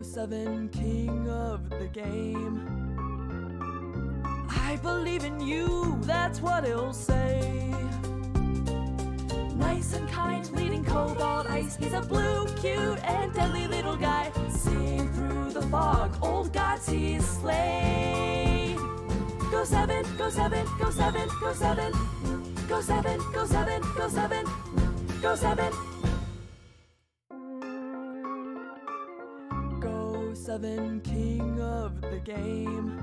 Go7 king of the game. I believe in you, that's what he'll say. Nice and kind, leading cobalt ice. He's a blue, cute, and deadly little guy. Seeing through the fog, old gods he's slayed. Go7, Go7, Go7, Go7. Go7, Go7, Go7, Go7. Go7 king of the game.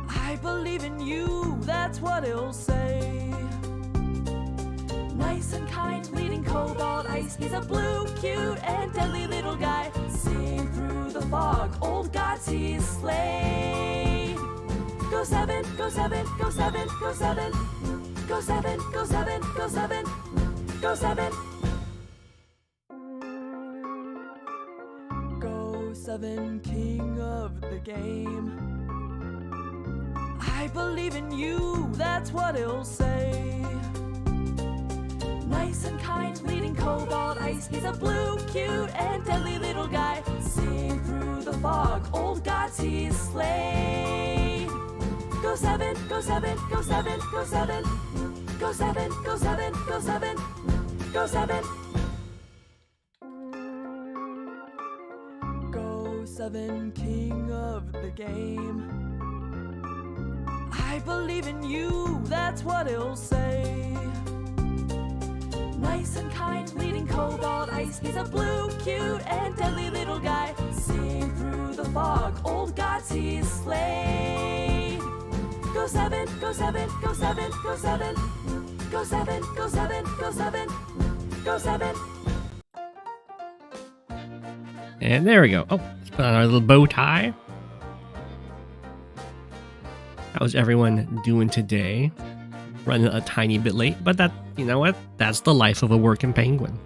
I believe in you, that's what he'll say. Nice and kind, leading cobalt ice. He's a blue, cute, and deadly little guy. Seeing through the fog, old gods he's slayed. Go7, Go7, Go7, Go7. Go7, Go7, Go7, Go7. Go7 king of the game. I believe in you, that's what he'll say. Nice and kind, leading cobalt ice. He's a blue, cute, and deadly little guy. Seeing through the fog, old gods he's slayed. Go7, Go7, Go7, Go7. Go7, Go7, Go7, Go7. Go7 king of the game. I believe in you, that's what he'll say. Nice and kind, leading cobalt ice. He's a blue, cute, and deadly little guy. Seeing through the fog, old gods he's slayed. Go7, Go7, Go7, Go7. Go7, Go7, Go7, Go7. And there we go. Oh, let's put on our little bow tie. How's everyone doing today? Running a tiny bit late, but that, you know what? That's the life of a working penguin.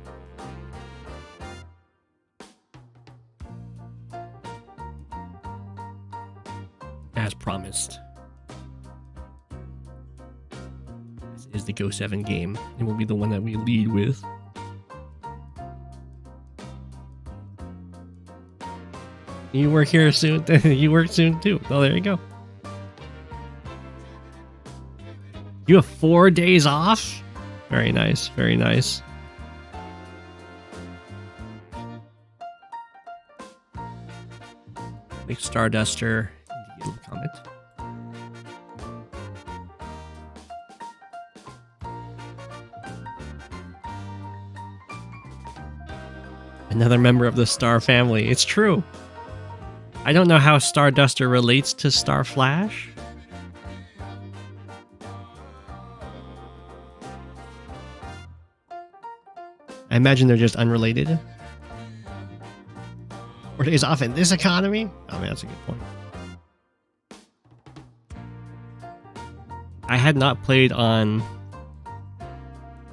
As promised. This is the Go7 game. It will be the one that we lead with. You work here soon? You work soon too. Oh, there you go. You have 4 days off? Very nice, very nice. Make Starduster give a comment. Another member of the Star family. It's true. I don't know how Starduster relates to Star Flash. I imagine they're just unrelated. 4 days off in this economy? Oh man, that's a good point. I had not played on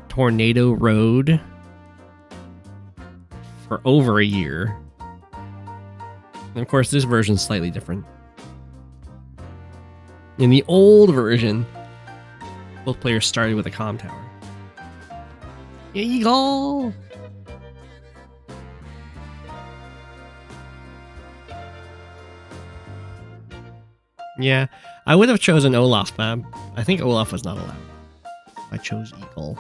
Tornado Road for over a year. And of course, this version's slightly different. In the old version, both players started with a comm tower. Eagle! Yeah, I would have chosen Olaf, but I think Olaf was not allowed. I chose Eagle.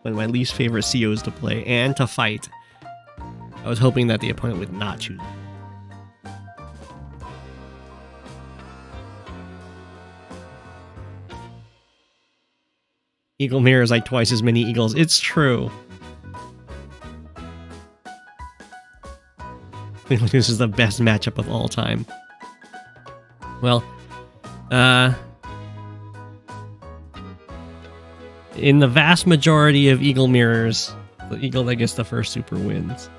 One of my least favorite COs to play and to fight. I was hoping that the opponent would not choose it. Eagle mirrors like twice as many eagles. It's true. This is the best matchup of all time. Well, in the vast majority of eagle mirrors, the eagle that gets the first super wins.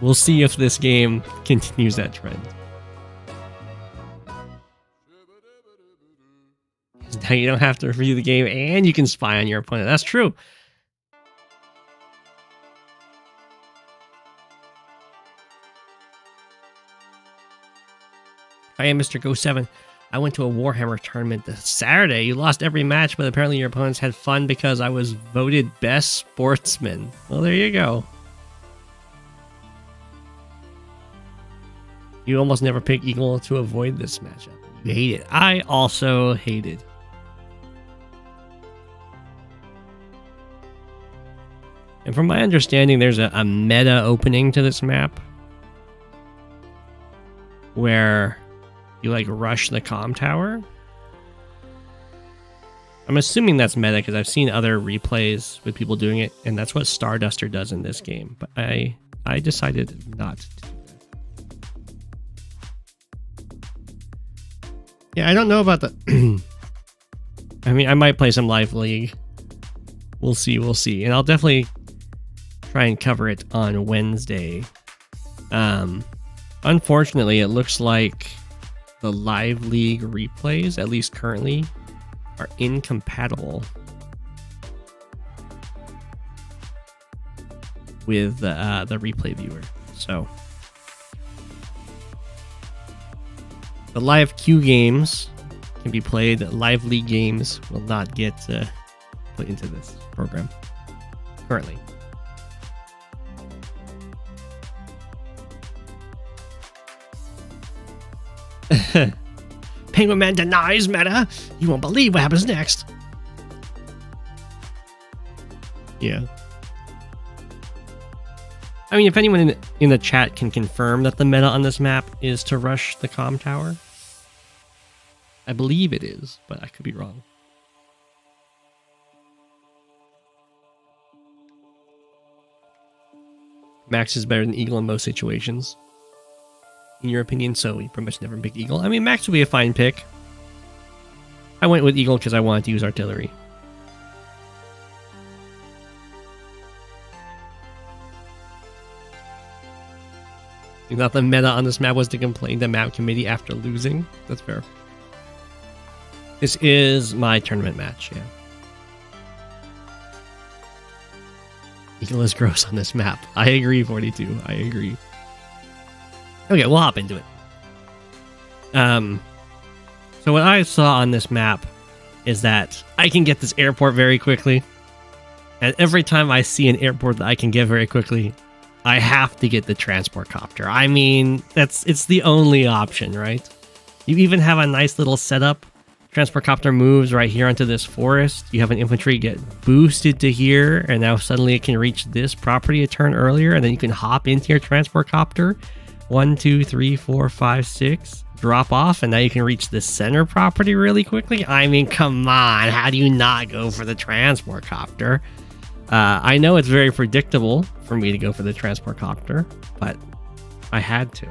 We'll see if this game continues that trend. Now you don't have to review the game and you can spy on your opponent. That's true. I am Mr. Go7. I went to a Warhammer tournament this Saturday. You lost every match, but apparently your opponents had fun because I was voted best sportsman. Well, there you go. You almost never pick Eagle to avoid this matchup. You hate it. I also hate it. And from my understanding, there's a meta opening to this map where you like rush the comm tower. I'm assuming that's meta because I've seen other replays with people doing it, and that's what Starduster does in this game. But I decided not to do that. Yeah, I don't know about the... I mean, I might play some Live League. We'll see, we'll see. And I'll definitely try and cover it on Wednesday. Unfortunately, it looks like the Live League replays, at least currently, are incompatible with the replay viewer. So the live queue games can be played. Live League games will not get put into this program currently. Penguin Man denies meta. You won't believe what happens next. Yeah. I mean, if anyone in the chat can confirm that the meta on this map is to rush the comm tower. I believe it is, but I could be wrong. Max is better than Eagle in most situations. In your opinion, so we pretty much never pick Eagle. I mean, Max would be a fine pick. I went with Eagle because I wanted to use artillery. You thought the meta on this map was to complain to map committee after losing? That's fair. This is my tournament match, yeah. Eagle is gross on this map. I agree, 42. I agree. Okay, we'll hop into it. So what I saw on this map is that I can get this airport very quickly. And every time I see an airport that I can get very quickly, I have to get the transport copter. I mean, it's the only option, right? You even have a nice little setup. Transport copter moves right here onto this forest. You have an infantry get boosted to here, and now suddenly it can reach this property a turn earlier, and then you can hop into your transport copter. 1, 2, 3, 4, 5, 6. Drop off, and now you can reach the center property really quickly. I mean, come on. How do you not go for the transport copter? I know it's very predictable for me to go for the transport copter, but I had to.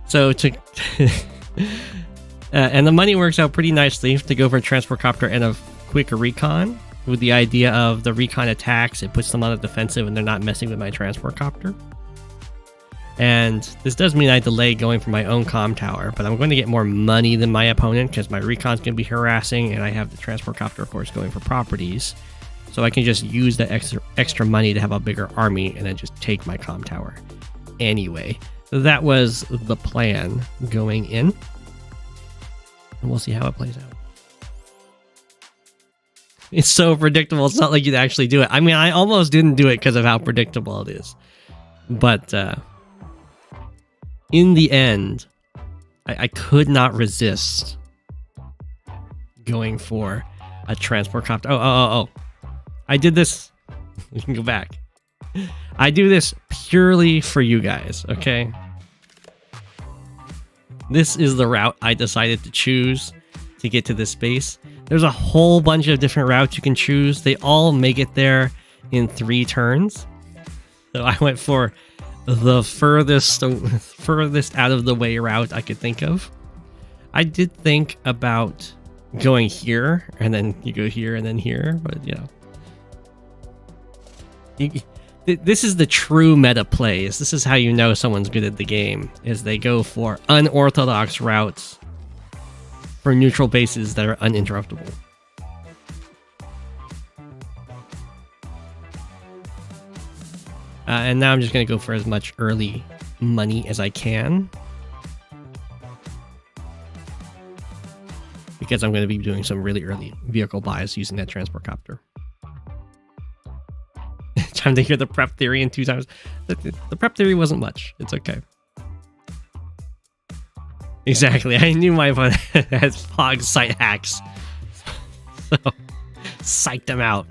So to... and the money works out pretty nicely to go for a transport copter and a quick recon. With the idea of the recon attacks, it puts them on the defensive and they're not messing with my transport copter. And this does mean I delay going for my own comm tower, but I'm going to get more money than my opponent because my recon's going to be harassing, and I have the transport copter, of course, going for properties. So I can just use that extra money to have a bigger army and then just take my comm tower. Anyway, that was the plan going in. And we'll see how it plays out. It's so predictable. It's not like you'd actually do it. I mean, I almost didn't do it because of how predictable it is. But in the end, I could not resist going for a transport copter. Oh. I did this. We can go back. I do this purely for you guys, okay? This is the route I decided to choose to get to this base. There's a whole bunch of different routes you can choose. They all make it there in 3 turns. So I went for the furthest out of the way route I could think of. I did think about going here, and then you go here and then here, but you know. This is the true meta plays. This is how you know someone's good at the game, is they go for unorthodox routes for neutral bases that are uninterruptible. And now I'm just going to go for as much early money as I can, because I'm going to be doing some really early vehicle buys using that transport copter. time to hear the prep theory and 2 times. The prep theory wasn't much. It's okay. Exactly. I knew my opponent had fog sight hacks. So, psyched him out.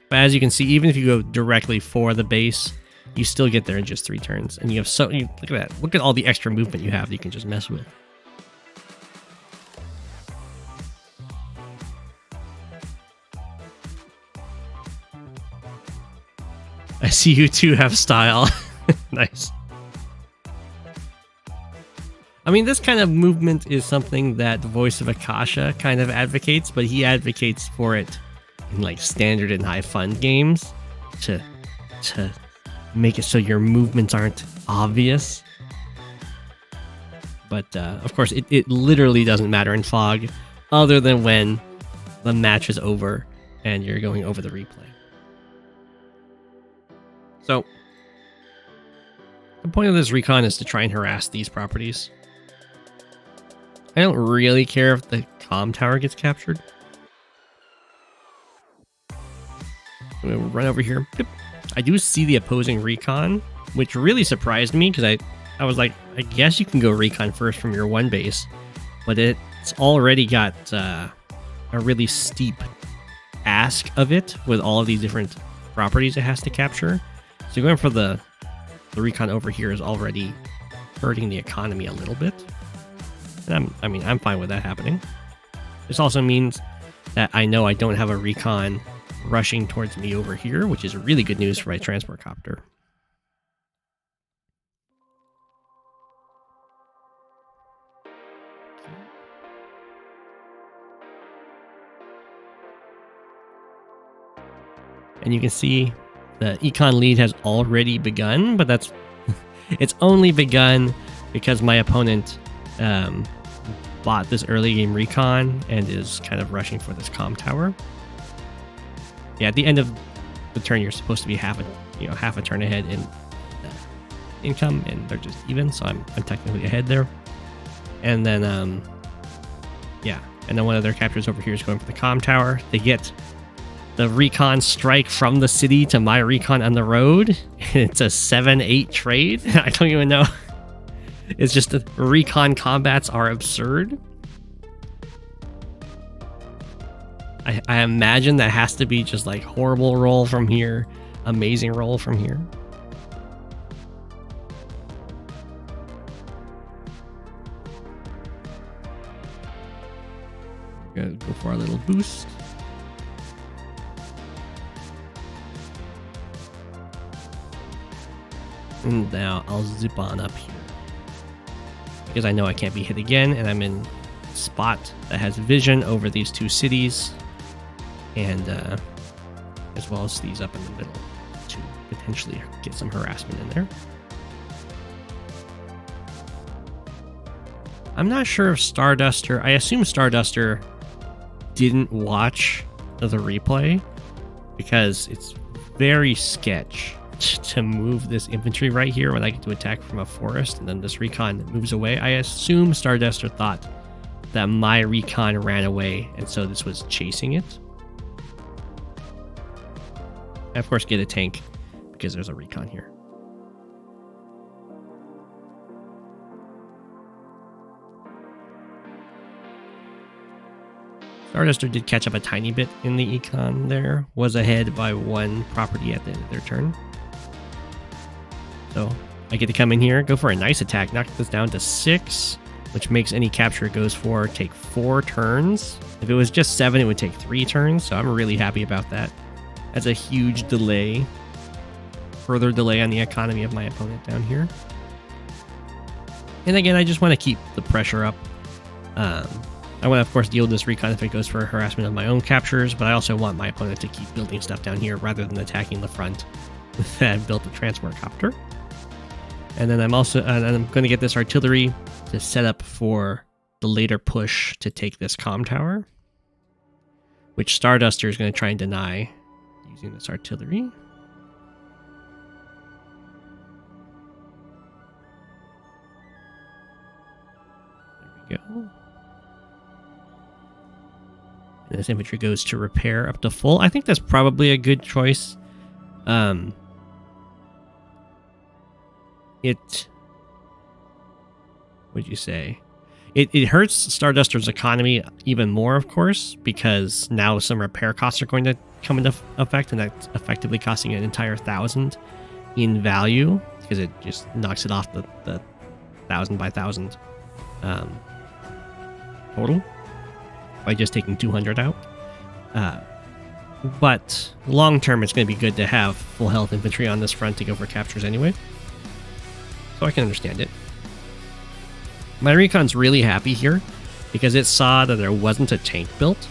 But as you can see, even if you go directly for the base, you still get there in just 3 turns. And you have look at that. Look at all the extra movement you have that you can just mess with. I see you two have style. Nice. I mean, this kind of movement is something that the voice of Akasha kind of advocates, but he advocates for it in like standard and high fun games to make it so your movements aren't obvious. But of course, it literally doesn't matter in fog, other than when the match is over and you're going over the replay. So, the point of this recon is to try and harass these properties. I don't really care if the comm tower gets captured. I'm gonna run over here. Yep. I do see the opposing recon, which really surprised me because I was like, I guess you can go recon first from your 1 base, but it's already got a really steep ask of it with all of these different properties it has to capture. So going for the recon over here is already hurting the economy a little bit. And I'm fine with that happening. This also means that I know I don't have a recon rushing towards me over here, which is really good news for my transport copter. And you can see the econ lead has already begun, but that's it's only begun because my opponent bought this early game recon and is kind of rushing for this comm tower. Yeah, at the end of the turn, you're supposed to be half a turn ahead in income, and they're just even, so I'm technically ahead there. And then yeah, and then one of their captures over here is going for the comm tower. They get the recon strike from the city to my recon on the road. It's a 7-8 trade. I don't even know. It's just the recon combats are absurd. I imagine that has to be just like horrible roll from here, amazing roll from here. We're gonna go for our little boost. And now I'll zip on up here, because I know I can't be hit again, and I'm in a spot that has vision over these 2 cities, and as well as these up in the middle to potentially get some harassment in there. I'm not sure if Starduster, I assume Starduster didn't watch the replay, because it's very sketch to move this infantry right here when I get to attack from a forest, and then this recon moves away. I assume Starduster thought that my recon ran away, and so this was chasing it. And of course, get a tank because there's a recon here. Starduster did catch up a tiny bit in the econ there, was ahead by 1 property at the end of their turn. So I get to come in here, go for a nice attack, knock this down to 6, which makes any capture it goes for take 4 turns. If it was just 7, it would take 3 turns, so I'm really happy about that. That's a huge delay, further delay on the economy of my opponent down here. And again, I just want to keep the pressure up. I want to, of course, deal with this recon if it goes for harassment of my own captures, but I also want my opponent to keep building stuff down here rather than attacking the front that I've built the transport copter. And then I'm going to get this artillery to set up for the later push to take this comm tower, which Starduster is going to try and deny using this artillery. There we go. And this infantry goes to repair up to full. I think that's probably a good choice. What'd you say? It hurts Starduster's economy even more, of course, because now some repair costs are going to come into effect, and that's effectively costing an entire 1,000 in value, because it just knocks it off the 1,000 by 1,000 total by just taking 200 out. But long term, it's going to be good to have full health infantry on this front to go for captures anyway. So I can understand it. My recon's really happy here because it saw that there wasn't a tank built,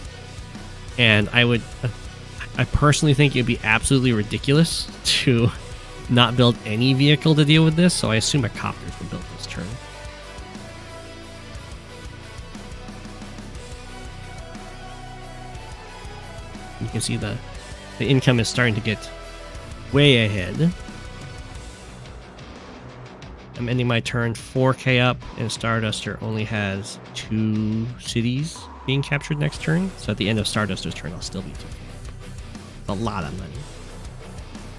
and I personally think it'd be absolutely ridiculous to not build any vehicle to deal with this, so I assume a copter's been built this turn. You can see the income is starting to get way ahead. I'm ending my turn 4k up, and Starduster only has 2 cities being captured next turn. So at the end of Starduster's turn, I'll still be 2k up. It's a lot of money,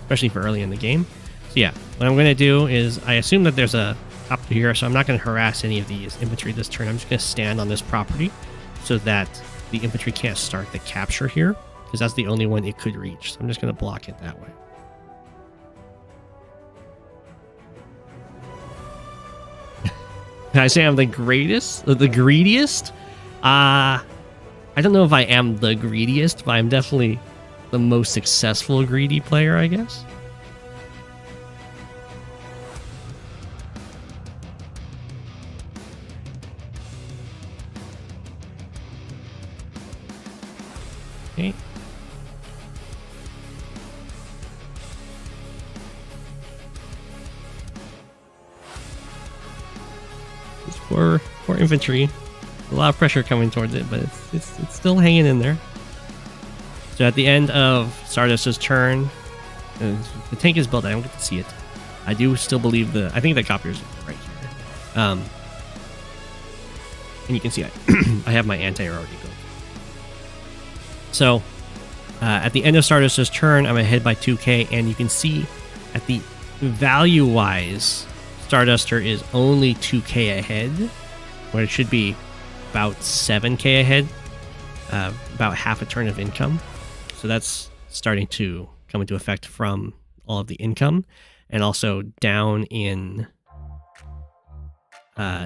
especially for early in the game. So yeah, what I'm going to do is I assume that there's a copter here, so I'm not going to harass any of these infantry this turn. I'm just going to stand on this property so that the infantry can't start the capture here, because that's the only one it could reach. So I'm just going to block it that way. Can I say I'm the greatest? The greediest? I don't know if I am the greediest, but I'm definitely the most successful greedy player, I guess. Okay. For infantry, a lot of pressure coming towards it, but it's still hanging in there. So at the end of Starduster's turn, the tank is built. I don't get to see it. I do still believe I think the copter's right here. And you can see I have my anti-air already built. So at the end of Starduster's turn, I'm ahead by 2k, and you can see at the value-wise, Starduster is only 2k ahead, where it should be about 7k ahead, about half a turn of income. So that's starting to come into effect from all of the income, and also down in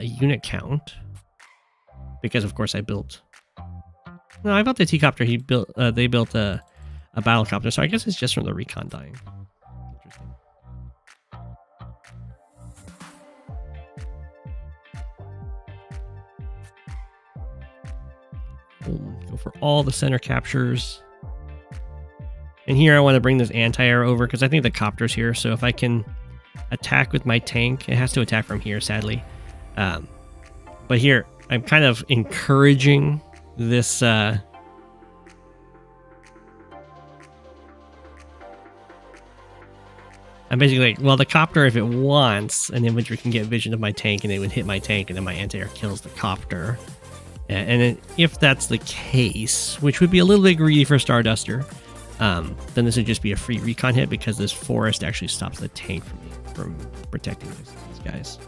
unit count, because of course I built the T-copter. They built a battlecopter, so I guess it's just from the recon dying. Interesting. Go for all the center captures. And here I want to bring this anti-air over because I think the copter's here. So if I can attack with my tank, it has to attack from here, sadly. But here, I'm kind of encouraging this... I'm basically like, well, the copter, if it wants, an infantry can get vision of my tank and it would hit my tank, and then my anti-air kills the copter. And if that's the case, which would be a little bit greedy for Starduster, then this would just be a free recon hit because this forest actually stops the tank from protecting these guys.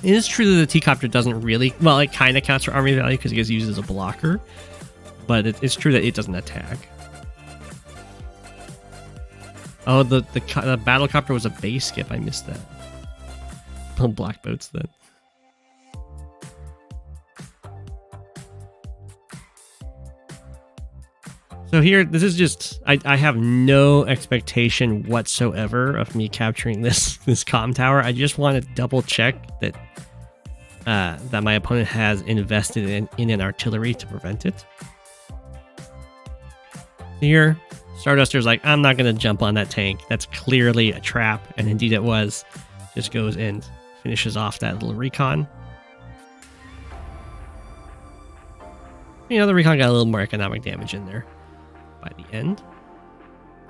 It is true that the T-copter doesn't really... Well, it kind of counts for army value because it gets used as a blocker, but it's true that it doesn't attack. Oh, the battlecopter was a base skip. I missed that. Black boats then. So here, this is just, I have no expectation whatsoever of me capturing this comm tower. I just want to double check that that my opponent has invested in an artillery to prevent it. Here, Starduster's like, I'm not going to jump on that tank. That's clearly a trap, and indeed it was. Just goes and finishes off that little recon. You know, the recon got a little more economic damage in there by the end.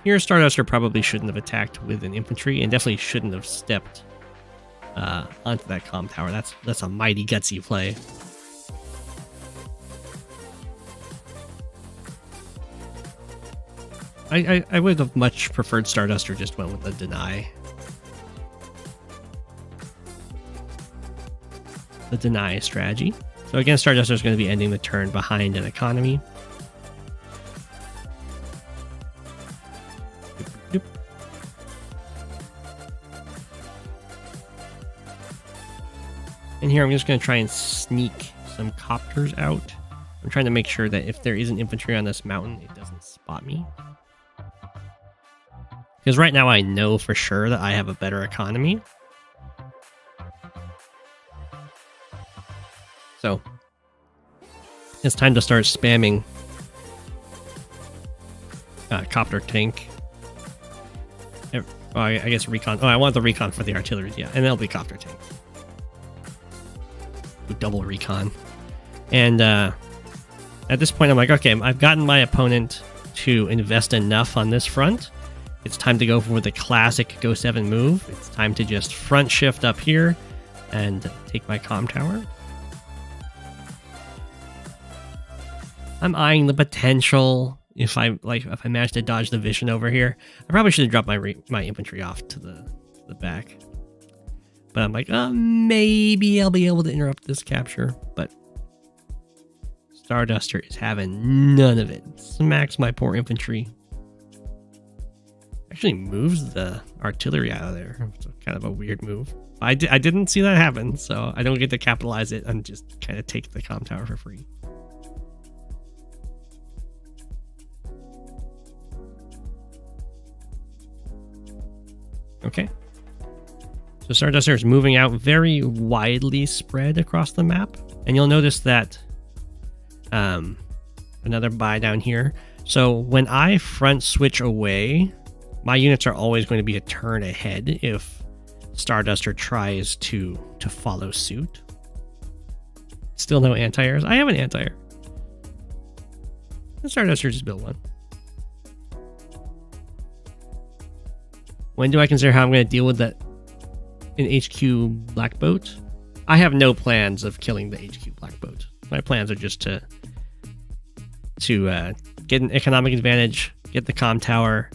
Here, Starduster probably shouldn't have attacked with an infantry, and definitely shouldn't have stepped onto that comm tower. That's a mighty gutsy play. I would have much preferred Starduster just went with a deny. The deny strategy. So again, Starduster is going to be ending the turn behind an economy. Doop, doop. And here I'm just going to try and sneak some copters out. I'm trying to make sure that if there isn't infantry on this mountain, it doesn't spot me. Because right now I know for sure that I have a better economy. So it's time to start spamming copter tank. Oh, I guess recon. Oh, I want the recon for the artillery, yeah, and it'll be copter tank. Double recon. And at this point, I'm like, okay, I've gotten my opponent to invest enough on this front. It's time to go for the classic Go7 move. It's time to just front shift up here and take my comm tower. I'm eyeing the potential if I manage to dodge the vision over here. I probably should have dropped my infantry off to the back. But I'm like, maybe I'll be able to interrupt this capture. But Starduster is having none of it. Smacks my poor infantry. Actually moves the artillery out of there. It's kind of a weird move. I didn't see that happen, so I don't get to capitalize it and just kind of take the comm tower for free. Okay. So Starduster is moving out very widely spread across the map. And you'll notice that another buy down here. So when I front switch away, my units are always going to be a turn ahead if Starduster tries to follow suit. Still no anti-airs. I have an anti-air. Starduster just built one. When do I consider how I'm going to deal with that in HQ black boat? I have no plans of killing the HQ black boat. My plans are just to get an economic advantage, get the comm tower,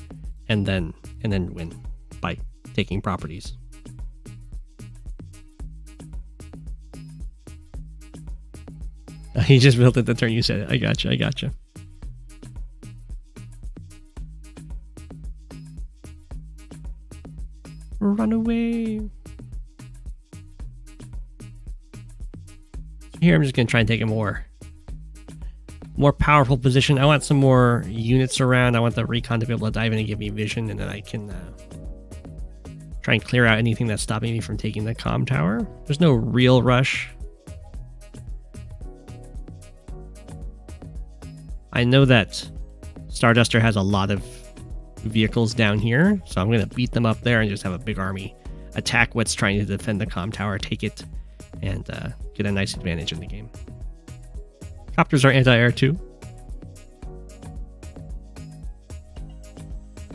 and then win by taking properties. He just built it the turn you said it. I gotcha. Run away. Here I'm just gonna try and take a more powerful position. I want some more units around. I want the recon to be able to dive in and give me vision, and then I can try and clear out anything that's stopping me from taking the comm tower. There's no real rush. I know that Starduster has a lot of vehicles down here, so I'm going to beat them up there and just have a big army attack what's trying to defend the comm tower, take it, and get a nice advantage in the game. Copters are anti-air too.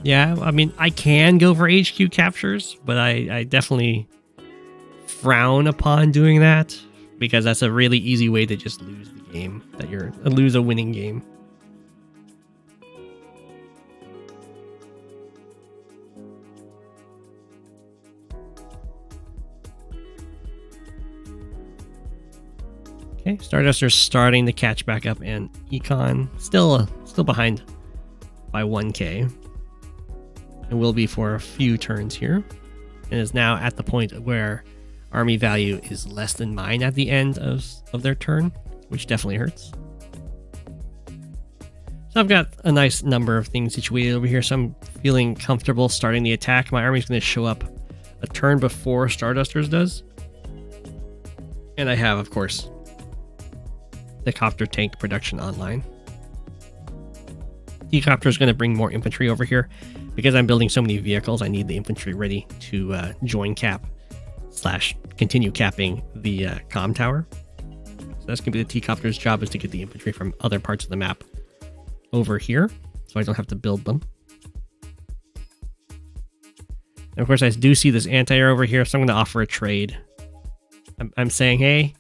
Yeah, I mean, I can go for HQ captures, but I definitely frown upon doing that because that's a really easy way to just lose the game, lose a winning game. Okay, Starduster's starting to catch back up, and Econ still behind by 1k, and will be for a few turns here, and is now at the point where army value is less than mine at the end of their turn, which definitely hurts. So I've got a nice number of things situated over here, so I'm feeling comfortable starting the attack. My army's going to show up a turn before Starduster's does, and I have, of course, the copter tank production online. T-copter is going to bring more infantry over here. Because I'm building so many vehicles, I need the infantry ready to join cap / continue capping the comm tower. So that's going to be the T-copter's job, is to get the infantry from other parts of the map over here, so I don't have to build them. And of course, I do see this anti-air over here, so I'm going to offer a trade. I'm saying, hey,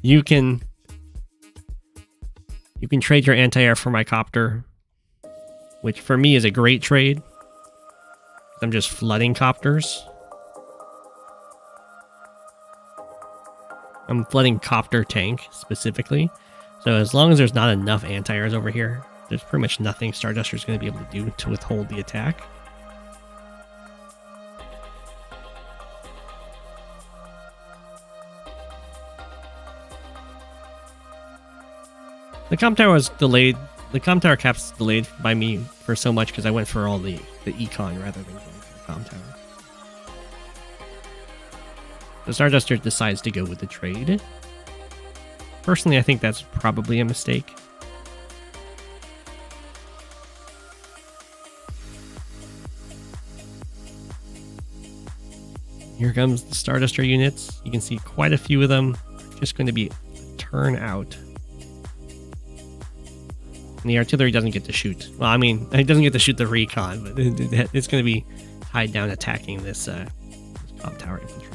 you can trade your anti-air for my copter. which for me is a great trade. I'm just flooding copters. I'm flooding copter tank specifically. So as long as there's not enough anti-airs over here, there's pretty much nothing Starduster's going to be able to do to withhold the attack. The comp tower was delayed. The comp tower cap's delayed by me for so much because I went for all the econ rather than going for the comp tower. So Starduster decides to go with the trade. Personally, I think that's probably a mistake. Here comes the Starduster units. You can see quite a few of them. Just going to be a turn out. And the artillery doesn't get to shoot. Well, I mean, it doesn't get to shoot the recon, but it's going to be tied down attacking this comp tower infantry.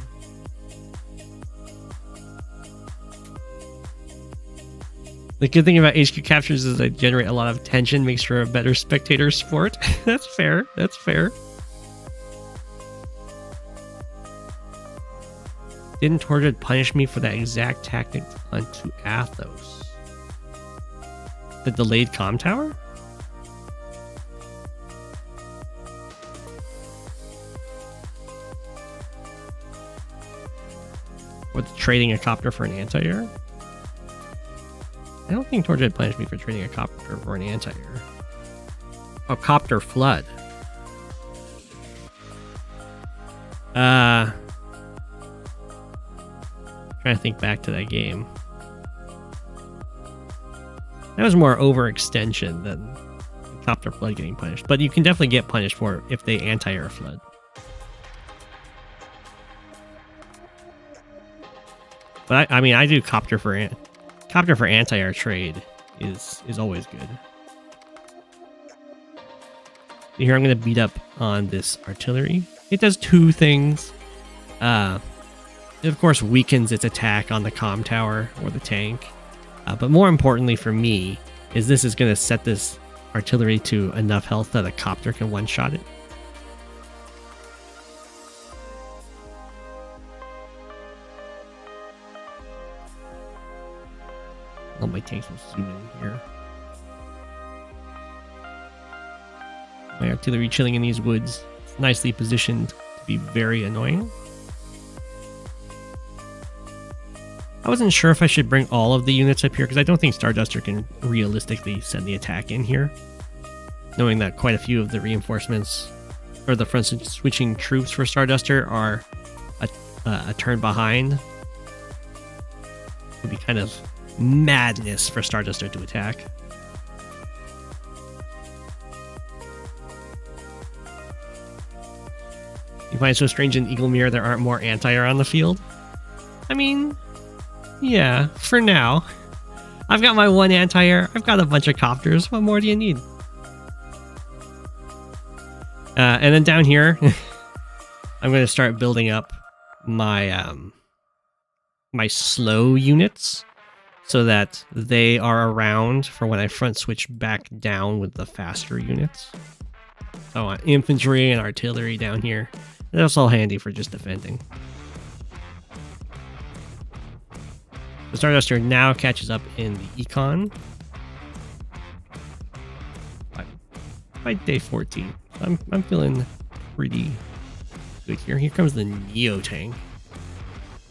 The good thing about HQ captures is they generate a lot of tension, makes for a better spectator sport. That's fair. That's fair. Didn't Torjid punish me for that exact tactic onto Athos? The delayed comm tower? Or trading a copter for an anti-air? I don't think Torjid punished me for trading a copter for an anti-air. Oh, copter flood. Trying to think back to that game. That was more overextension than copter flood getting punished. But you can definitely get punished for it if they anti-air flood. But I mean, I do copter for anti-air trade is always good. Here I'm going to beat up on this artillery. It does two things. It of course weakens its attack on the comm tower or the tank. But more importantly for me is this is going to set this artillery to enough health that a copter can one-shot it. All my tanks will zoom in here. My artillery chilling in these woods. It's nicely positioned to be very annoying. I wasn't sure if I should bring all of the units up here because I don't think Starduster can realistically send the attack in here. Knowing that quite a few of the reinforcements or the front switching troops for Starduster are a turn behind. It would be kind of madness for Starduster to attack. You find it so strange in Eagle Mirror there aren't more anti-air on the field? I mean, yeah, for now. I've got my one anti-air, I've got a bunch of copters, what more do you need? And then down here, I'm going to start building up my my slow units so that they are around for when I front switch back down with the faster units. I want infantry and artillery down here. That's all handy for just defending. The Starduster now catches up in the econ by day 14. I'm feeling pretty good here. Here comes the Neo Tank.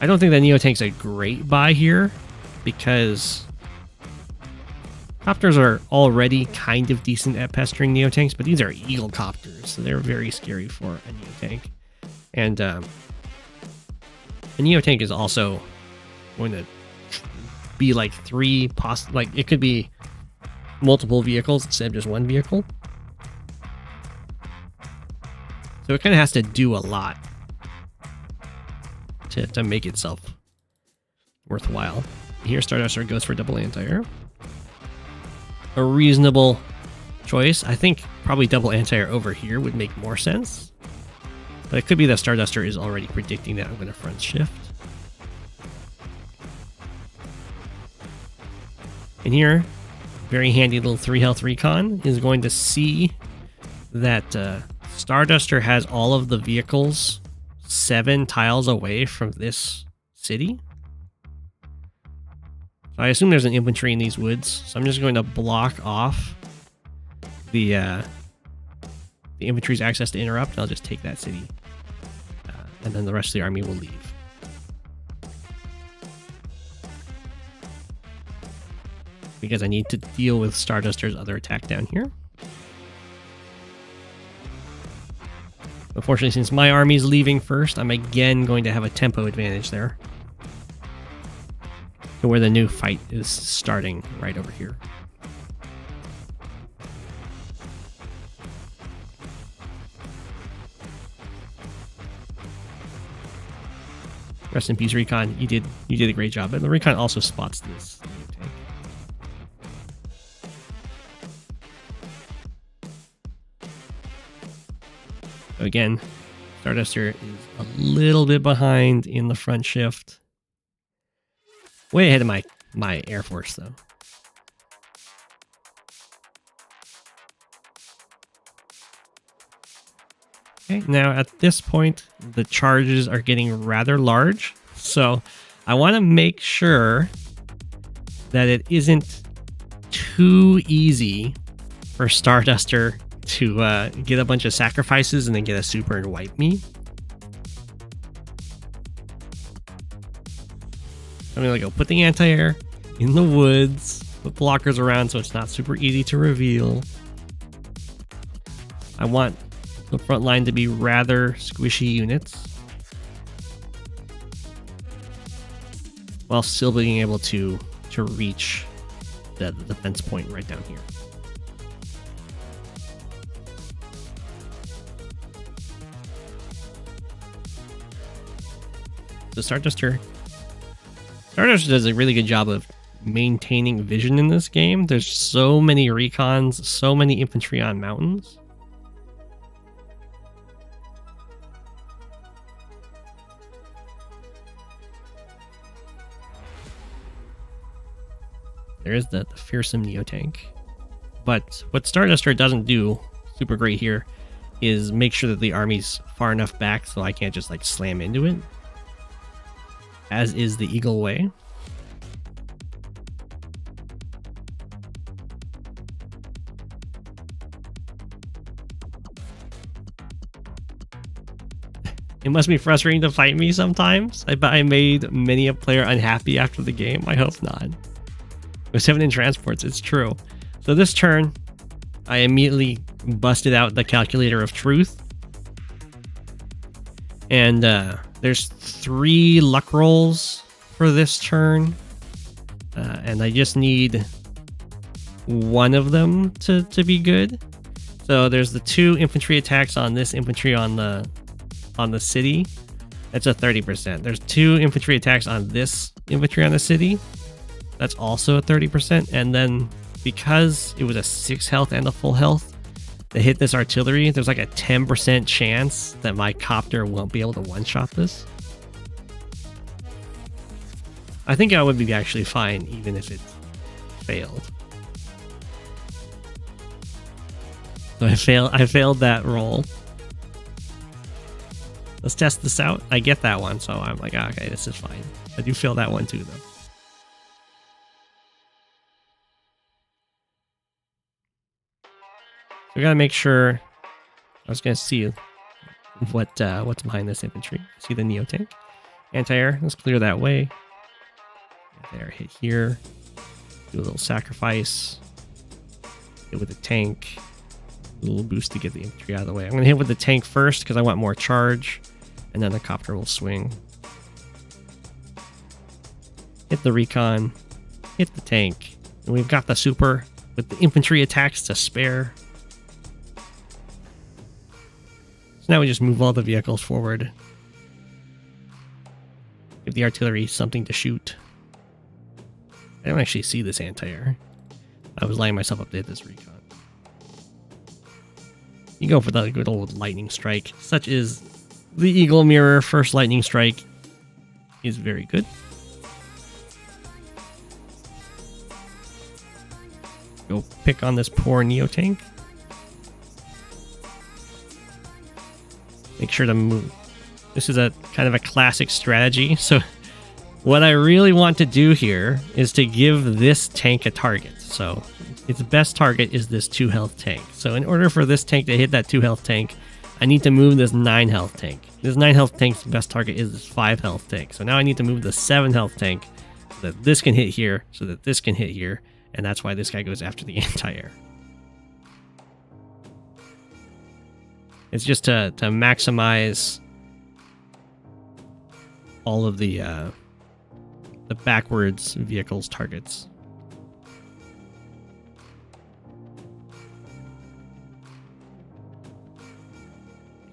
I don't think the Neo Tank's a great buy here because copters are already kind of decent at pestering Neo Tanks, but these are Eagle copters, so they're very scary for a Neo Tank. And a Neo Tank is also going to be like it could be multiple vehicles instead of just one vehicle. So it kind of has to do a lot to make itself worthwhile. Here Starduster goes for double anti-air. A reasonable choice. I think probably double anti-air over here would make more sense. But it could be that Starduster is already predicting that I'm going to front shift. And here, very handy little 3 health recon is going to see that Starduster has all of the vehicles 7 tiles away from this city. So I assume there's an infantry in these woods, so I'm just going to block off the infantry's access to interrupt, and I'll just take that city. And then the rest of the army will leave. Because I need to deal with Starduster's other attack down here. Unfortunately, since my army's leaving first, I'm again going to have a tempo advantage there. To where the new fight is starting right over here. Rest in peace, Recon. You did a great job. But the Recon also spots this tank. So again, Starduster is a little bit behind in the front shift. Way ahead of my Air Force, though. Okay, now at this point, the charges are getting rather large. So I want to make sure that it isn't too easy for Starduster to get a bunch of sacrifices and then get a super and wipe me. I'm going to go put the anti-air in the woods, put blockers around so it's not super easy to reveal. I want the front line to be rather squishy units, while still being able to reach the defense point right down here. So Starduster does a really good job of maintaining vision in this game. There's so many recons, so many infantry on mountains. There is the fearsome Neo-Tank. But what Starduster doesn't do super great here is make sure that the army's far enough back so I can't just like slam into it. As is the Eagle way. It must be frustrating to fight me sometimes. I bet I made many a player unhappy after the game. I hope not. Go7 in transports, it's true. So this turn, I immediately busted out the calculator of truth. And there's 3 luck rolls for this turn. And I just need one of them to be good. So there's the 2 infantry attacks on this infantry on the city. That's a 30%. There's 2 infantry attacks on this infantry on the city. That's also a 30%. And then because it was a 6 health and a full health to hit this artillery, there's like a 10% chance that my copter won't be able to one-shot this. I think I would be actually fine even if it failed. So I failed that roll. Let's test this out. I get that one, so I'm like, okay, this is fine. I do fail that one too, though. So we gotta make sure. I was gonna see what's behind this infantry. See the Neo-Tank? Anti-air. Let's clear that way. Anti-air hit here. Do a little sacrifice. Hit with the tank. A little boost to get the infantry out of the way. I'm gonna hit with the tank first because I want more charge, and then the copter will swing. Hit the recon. Hit the tank. And we've got the super with the infantry attacks to spare. Now we just move all the vehicles forward. Give the artillery something to shoot. I don't actually see this anti-air. I was lining myself up to hit this recon. You go for the good old lightning strike. Such is the Eagle Mirror. First lightning strike is very good. Go pick on this poor Neo tank. Make sure to move. This is a kind of a classic strategy. So what I really want to do here is to give this tank a target. So its best target is this 2 health tank. So in order for this tank to hit that 2 health tank, I need to move this 9 health tank. This 9 health tank's best target is this 5 health tank. So now I need to move the 7 health tank so that this can hit here, so that this can hit here. And that's why this guy goes after the anti-air. It's just to maximize all of the backwards vehicles targets.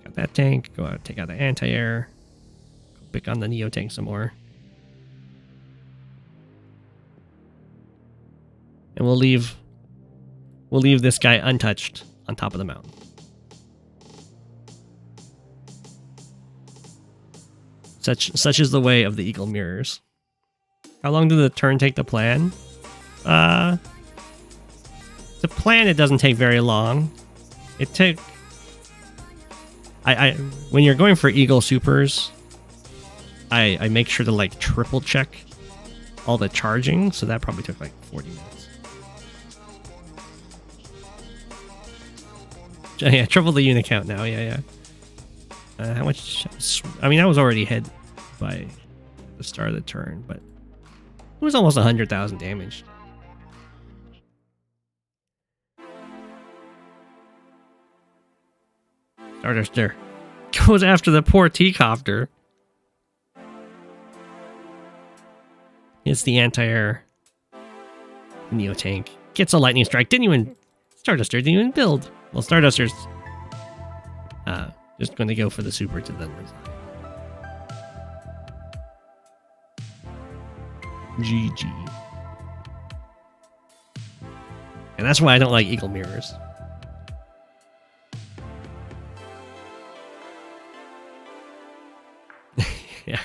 Got that tank. Go out, take out the anti-air. Go pick on the Neo tank some more. And we'll leave this guy untouched on top of the mountain. Such is the way of the eagle mirrors. How long did the turn take to plan? To plan, it doesn't take very long. It took... when you're going for eagle supers, I make sure to like triple check all the charging, so that probably took like 40 minutes. Yeah, triple the unit count now. Yeah. How much? I mean, I was already ahead by the start of the turn, but it was almost 100,000 damage. Starduster goes after the poor T-copter. Hits the anti-air Neo tank. Gets a lightning strike. Starduster didn't even build. Well, Starduster's just going to go for the super to then resign. GG. And that's why I don't like eagle mirrors. Yeah.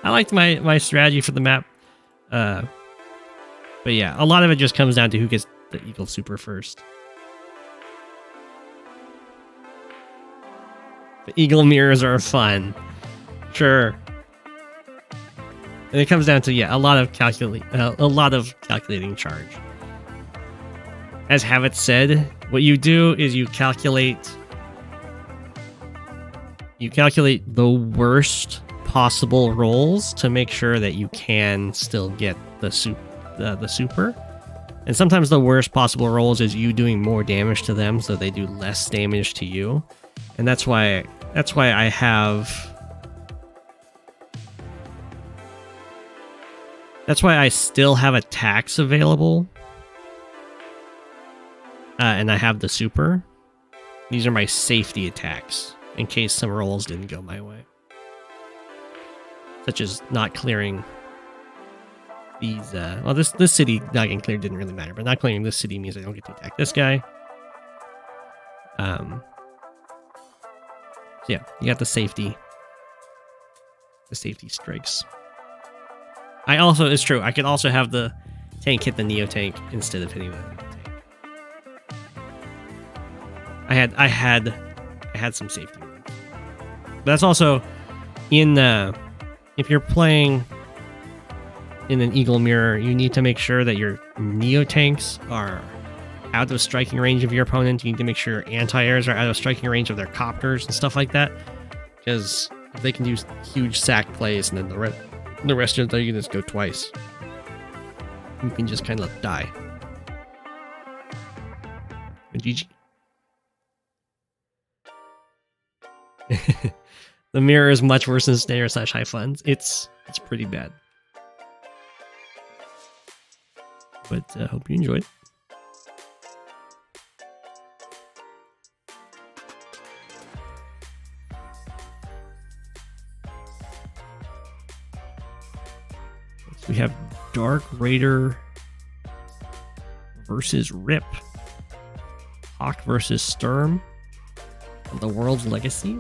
I liked my strategy for the map. But yeah, a lot of it just comes down to who gets the eagle super first. The eagle mirrors are fun. Sure. And it comes down to, yeah, a lot of calculating charge. As Have It said, what you do is you calculate the worst possible rolls to make sure that you can still get the super. And sometimes the worst possible rolls is you doing more damage to them so they do less damage to you. And that's why I have... That's why I still have attacks available. And I have the super. These are my safety attacks, in case some rolls didn't go my way. Such as not clearing these... well, this city not getting cleared didn't really matter, but not clearing this city means I don't get to attack this guy. So yeah, you got the safety strikes. It's true, I could also have the tank hit the Neo tank instead of hitting the Neo tank. I had some safety moves. But that's also in if you're playing in an eagle mirror, you need to make sure that your Neo tanks are out of striking range of your opponent. You need to make sure your anti-airs are out of striking range of their copters and stuff like that, because if they can do huge sack plays and then the rest of their units go twice, you can just kind of die. And GG. The mirror is much worse than Snare/High Funds. It's pretty bad. But hope you enjoyed. So we have Dark Raider versus Rip. Hawke versus Sturm. The World's Legacy?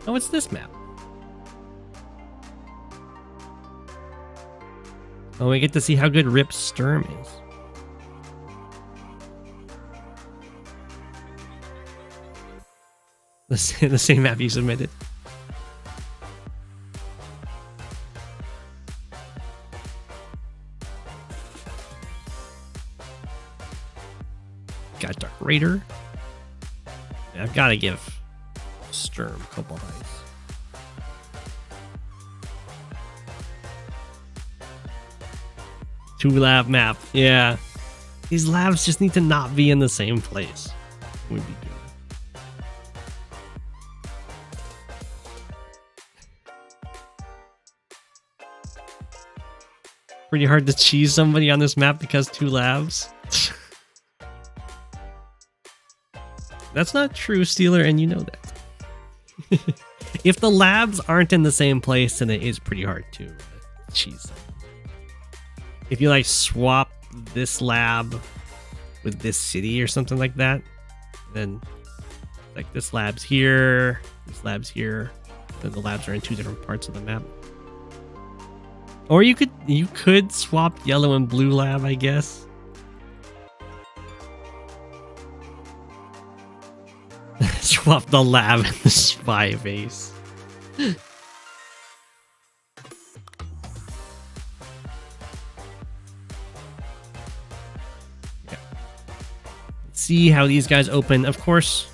Oh, it's this map. Oh, we get to see how good Rip's Sturm is. The same map you submitted. Got Dark Raider. I've got to give Sturm a couple eyes. Two lab map. Yeah. These labs just need to not be in the same place. Would be good. Pretty hard to cheese somebody on this map because two labs. That's not true, Steeler, and you know that. If the labs aren't in the same place, then it is pretty hard to cheese them. If you like swap this lab with this city or something like that, then like this lab's here, then the labs are in two different parts of the map. Or you could swap yellow and blue lab, I guess. Swap the lab and the spy base. See how these guys open. Of course,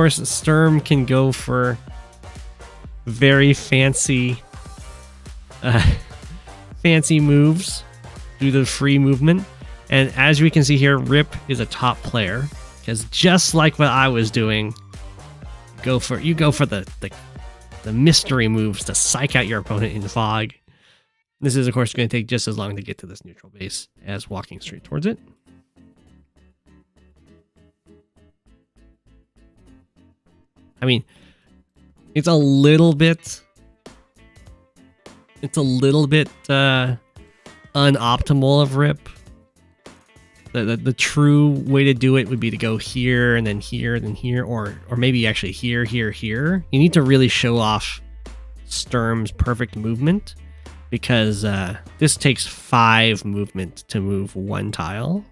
Sturm can go for very fancy moves, do the free movement, and as we can see here, Rip is a top player because just like what I was doing, you go for the mystery moves to psych out your opponent in fog. This is, of course, going to take just as long to get to this neutral base as walking straight towards it. I mean, it's a little bit unoptimal of Rip. The true way to do it would be to go here and then here, then here, or maybe actually here, here, here. You need to really show off Sturm's perfect movement, because this takes 5 movement to move 1 tile.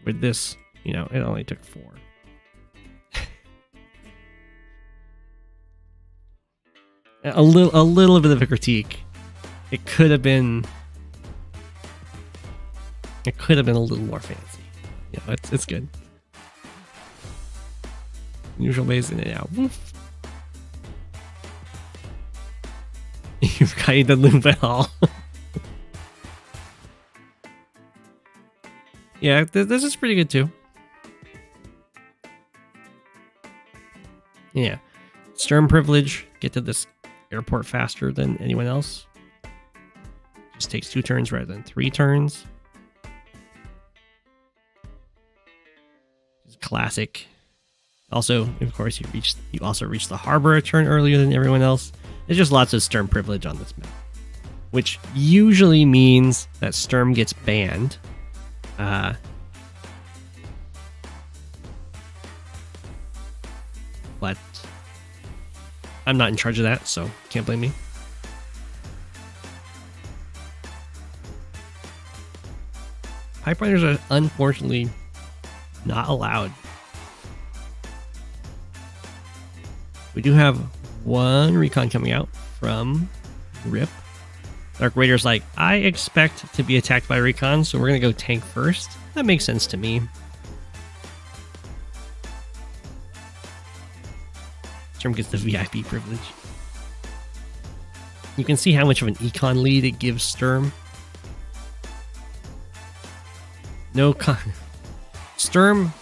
With this, it only took 4. A little bit of a critique. It could have been a little more fancy. It's good. Neutral base in and out. You've got the loop at all. Yeah, this is pretty good too. Yeah. Sturm privilege. Get to this airport faster than anyone else. Just takes 2 turns rather than 3 turns. Just classic. Also, of course, you also reach the harbor a turn earlier than everyone else. There's just lots of Sturm privilege on this map, which usually means that Sturm gets banned. But I'm not in charge of that, so can't blame me. Pipeliners are unfortunately not allowed. We do have 1 recon coming out from Rip. Dark Raider's like, I expect to be attacked by recon, so we're going to go tank first. That makes sense to me. Sturm gets the VIP privilege. You can see how much of an econ lead it gives Sturm. Sturm,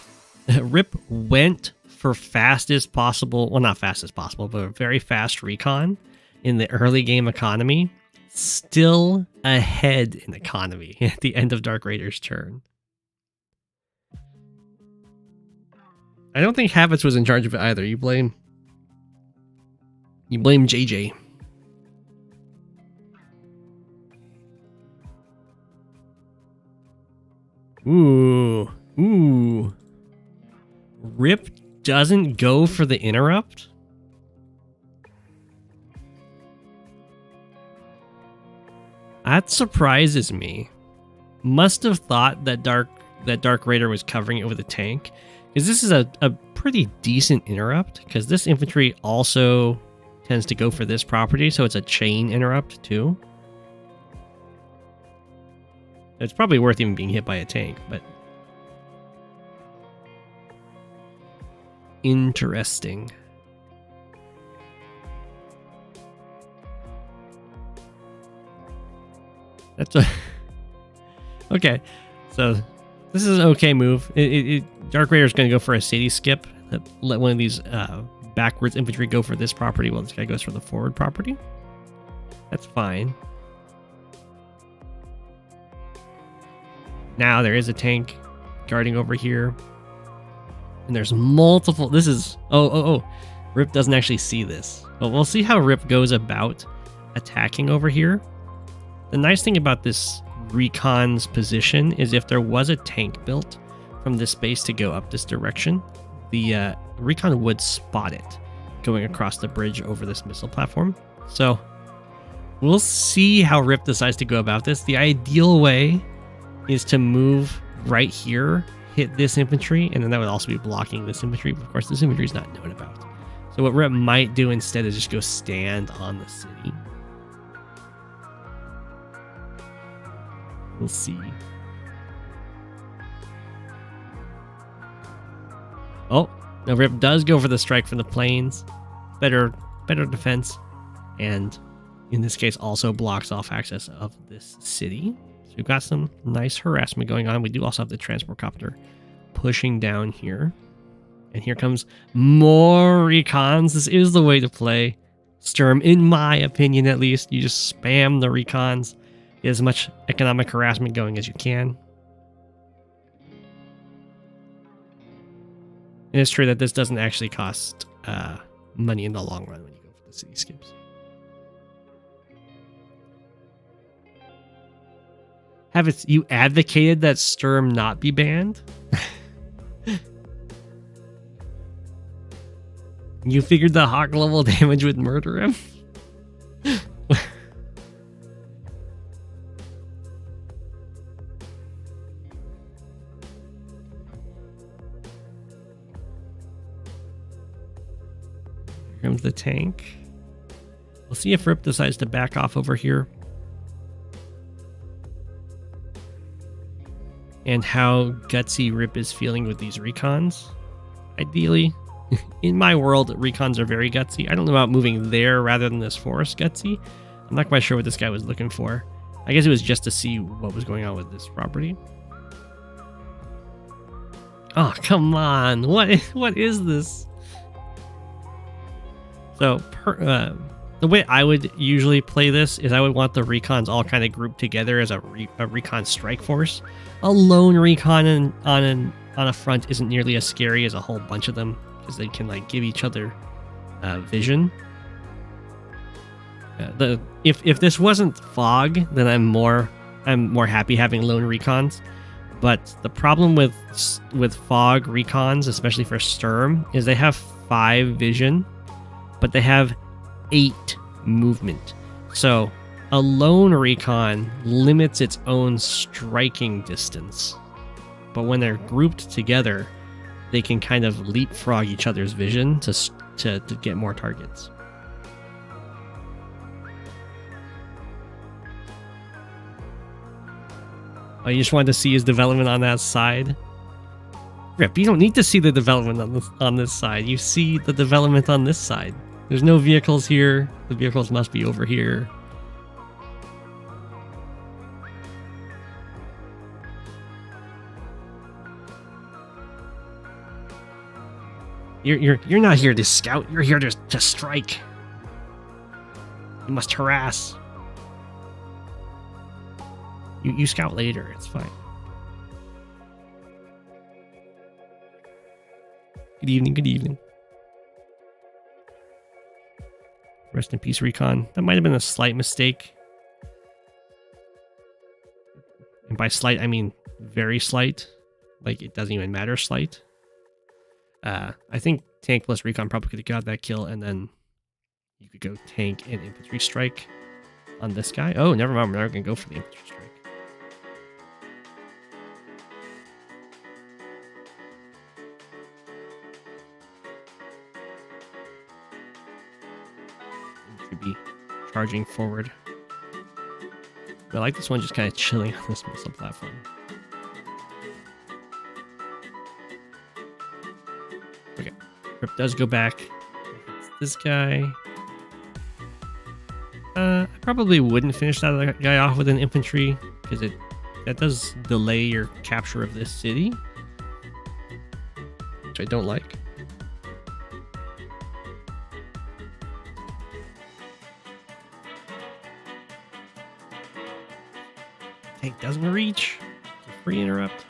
Rip went for fastest possible, well, not fastest possible, but a very fast recon in the early game economy. Still ahead in economy at the end of Dark Raider's turn. I don't think Habits was in charge of it either. You blame JJ. Ooh. Rip doesn't go for the interrupt? That surprises me. Must have thought that Dark Raider was covering it with a tank, is this is a pretty decent interrupt, because this infantry also tends to go for this property, so it's a chain interrupt too. It's probably worth even being hit by a tank, but interesting. That's a okay. So this is an okay move. Dark Raider is going to go for a city skip. Let one of these backwards infantry go for this property while this guy goes for the forward property. That's fine. Now there is a tank guarding over here. And there's multiple... This is... Oh. Rip doesn't actually see this. But we'll see how Rip goes about attacking over here. The nice thing about this recon's position is if there was a tank built from this space to go up this direction, the recon would spot it going across the bridge over this missile platform. So we'll see how Rip decides to go about this. The ideal way is to move right here, hit this infantry, and then that would also be blocking this infantry. But of course, this infantry is not known about. So what Rip might do instead is just go stand on the city. We'll see. Oh, now Rip does go for the strike from the planes. Better defense. And in this case, also blocks off access of this city. So we've got some nice harassment going on. We do also have the transport copter pushing down here. And here comes more recons. This is the way to play Sturm, in my opinion at least. You just spam the recons. Get as much economic harassment going as you can. And it's true that this doesn't actually cost money in the long run when you go for the city skips. You advocated that Sturm not be banned? You figured the Hawke level damage would murder him? Here comes the tank. We'll see if Rip decides to back off over here. And how gutsy Rip is feeling with these recons. Ideally, in my world, recons are very gutsy. I don't know about moving there rather than this forest gutsy. I'm not quite sure what this guy was looking for. I guess it was just to see what was going on with this property. Oh, come on. What is this? So, the way I would usually play this is I would want the recons all kind of grouped together as a recon strike force. A lone recon on a front isn't nearly as scary as a whole bunch of them, because they can like give each other vision. If this wasn't fog, then I'm more happy having lone recons. But the problem with fog recons, especially for Sturm, is they have 5 vision, but they have 8 movement. So a lone recon limits its own striking distance. But when they're grouped together, they can kind of leapfrog each other's vision to get more targets. Oh, you just wanted to see his development on that side? Rip, you don't need to see the development on this side. You see the development on this side. There's no vehicles here. The vehicles must be over here. You're not here to scout. You're here to strike. You must harass. You scout later. It's fine. Good evening. Good evening. Rest in peace, recon. That might have been a slight mistake. And by slight, I mean very slight. Like, it doesn't even matter slight. I think tank plus recon probably could have got that kill, and then you could go tank and infantry strike on this guy. Oh, never mind. We're not going to go for the infantry strike. should be charging forward. But I like this one just kind of chilling on this missile platform. Okay, Rip does go back. It's this guy. I probably wouldn't finish that guy off with an infantry because that does delay your capture of this city, which I don't like. Tank doesn't reach. It's a free interrupt.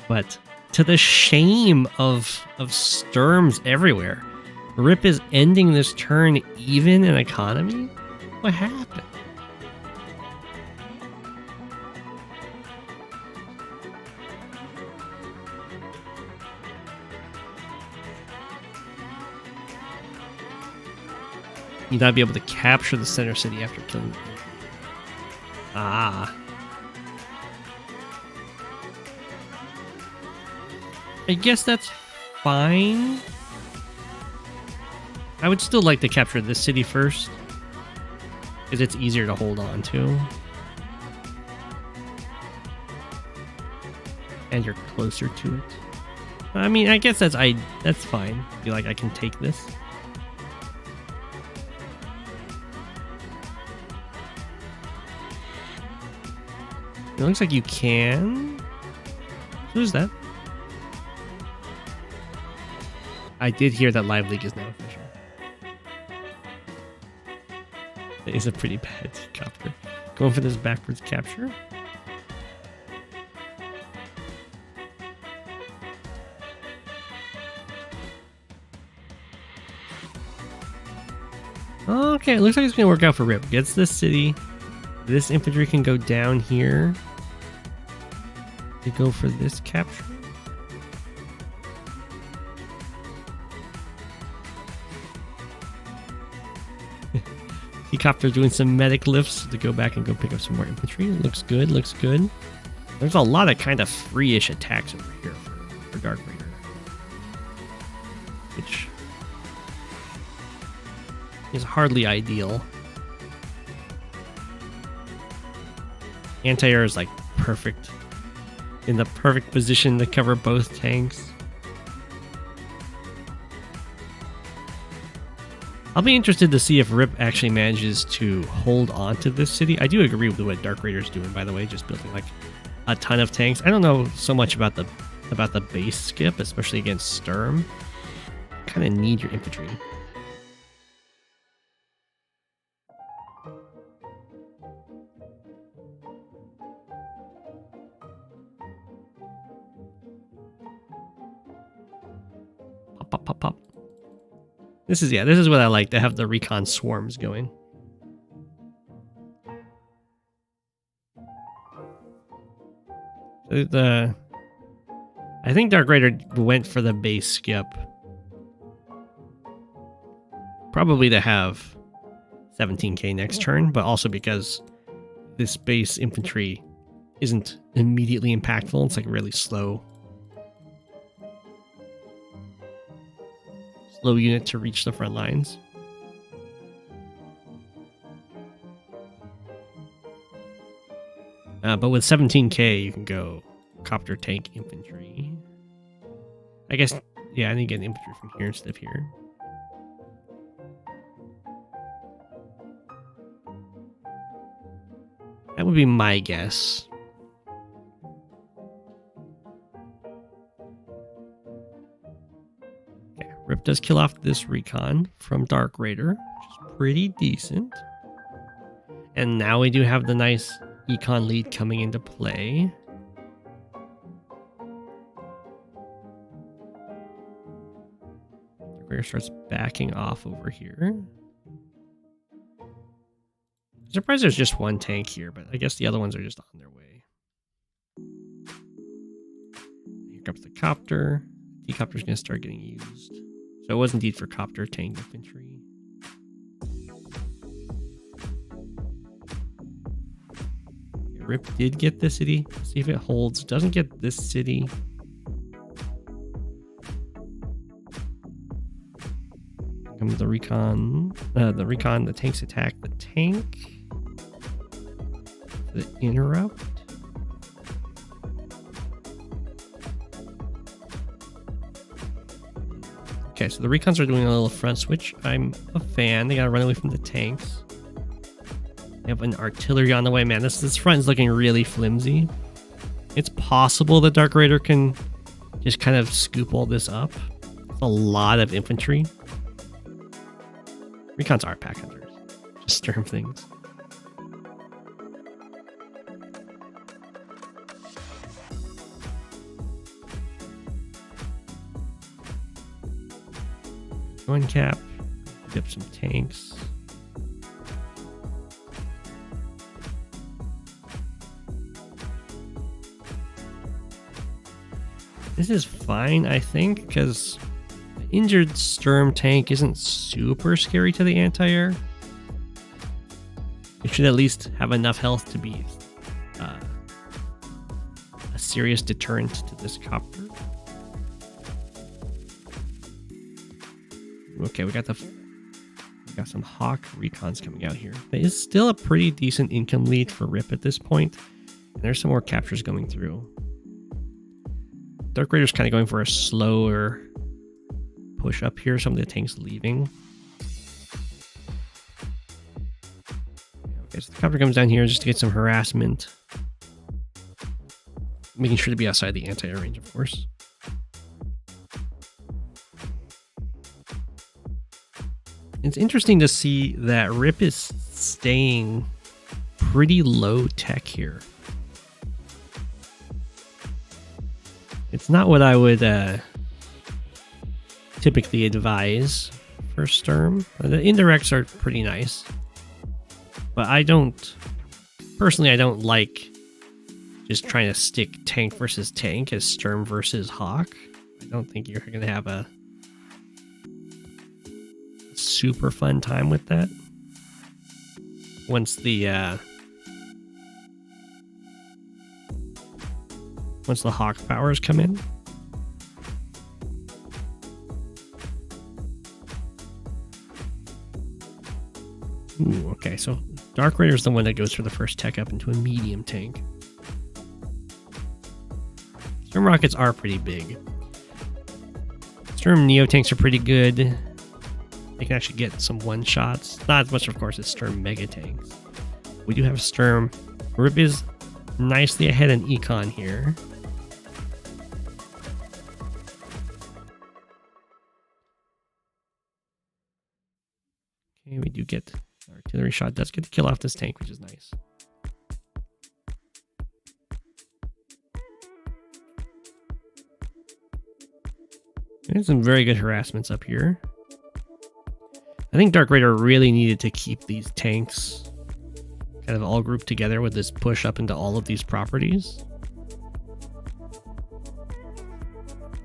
But to the shame of Sturms everywhere, Rip is ending this turn even in economy? What happened? You gotta be able to capture the center city after killing the infantry. Ah. I guess that's fine. I would still like to capture this city first, because it's easier to hold on to. And you're closer to it. I mean, I guess that's fine. Be like, I can take this. It looks like you can. Who's that? I did hear that Live League is now official. It is a pretty bad copter. Going for this backwards capture. Okay, it looks like it's going to work out for Rip. Gets this city. This infantry can go down here to go for this capture. Helicopter doing some medic lifts to go back and go pick up some more infantry. Looks good, looks good. There's a lot of kind of free-ish attacks over here for Dark Raider, which is hardly ideal. Anti-air is like perfect, in the perfect position to cover both tanks. I'll be interested to see if Rip actually manages to hold on to this city. I do agree with what Dark Raider's doing, by the way, just building like a ton of tanks. I don't know so much about the base skip, especially against Sturm. Kind of need your infantry. Pop, pop, pop, pop. This is what I like, to have the recon swarms going. I think Dark Raider went for the base skip. Probably to have 17k next turn, but also because this base infantry isn't immediately impactful. It's like really slow. Slow unit to reach the front lines. But with 17k, you can go copter, tank, infantry. I guess, yeah, I need to get infantry from here instead of here. That would be my guess. Okay, Rip does kill off this recon from Dark Raider, which is pretty decent. And now we do have the nice econ lead coming into play. Dark Raider starts backing off over here. I'm surprised there's just one tank here, but I guess the other ones are just on their way. Here comes the copter. The copter's going to start getting used. So it was indeed for copter, tank, infantry. Rip did get this city. Let's see if it holds. Doesn't get this city. comes the recon. The tanks attack the tank. The interrupt. Okay, so the recons are doing a little front switch. I'm a fan. They gotta run away from the tanks. They have an artillery on the way. Man, this front is looking really flimsy. It's possible the Dark Raider can just kind of scoop all this up. It's a lot of infantry. Recons are pack hunters. Just Sturm things. One cap. Dip some tanks. This is fine, I think, because the injured Sturm tank isn't super scary to the anti-air. It should at least have enough health to be a serious deterrent to this copter. Okay, we got some Hawke recons coming out here. There is still a pretty decent income lead for Rip at this point. And there's some more captures going through. Dark Raider's kind of going for a slower push up here. Some of the tanks leaving. Okay, so the copter comes down here just to get some harassment. Making sure to be outside the anti-air range, of course. It's interesting to see that Rip is staying pretty low tech here. It's not what I would typically advise for Sturm. The indirects are pretty nice. But I don't like just trying to stick tank versus tank as Sturm versus Hawke. I don't think you're going to have a super fun time with that. Once the Hawke powers come in. Ooh, okay, so Dark Raider is the one that goes for the first tech up into a medium tank. Sturm rockets are pretty big. Sturm Neo tanks are pretty good. They can actually get some one-shots. Not as much, of course, as Sturm Mega Tanks. We do have Sturm. Rip is nicely ahead in Econ here. Okay, we do get artillery shot. Does get to kill off this tank, which is nice. There's some very good harassments up here. I think Dark Raider really needed to keep these tanks kind of all grouped together with this push up into all of these properties.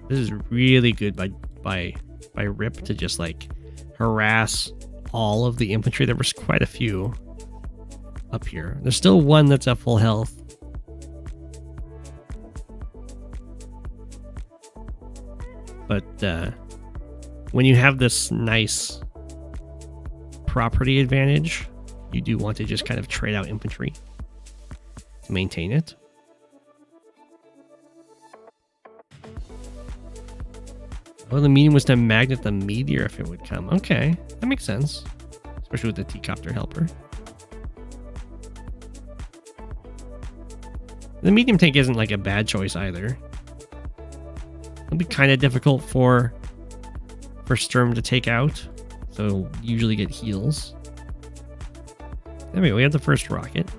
This is really good by Rip to just like harass all of the infantry. There was quite a few up here. There's still one that's at full health. But when you have this nice property advantage, you do want to just kind of trade out infantry to maintain it. Oh, the medium was to magnet the meteor if it would come. Okay, that makes sense. Especially with the T-copter helper. The medium tank isn't like a bad choice either. It'll be kind of difficult for Sturm to take out. So usually get heals. There we go, we have the first rocket.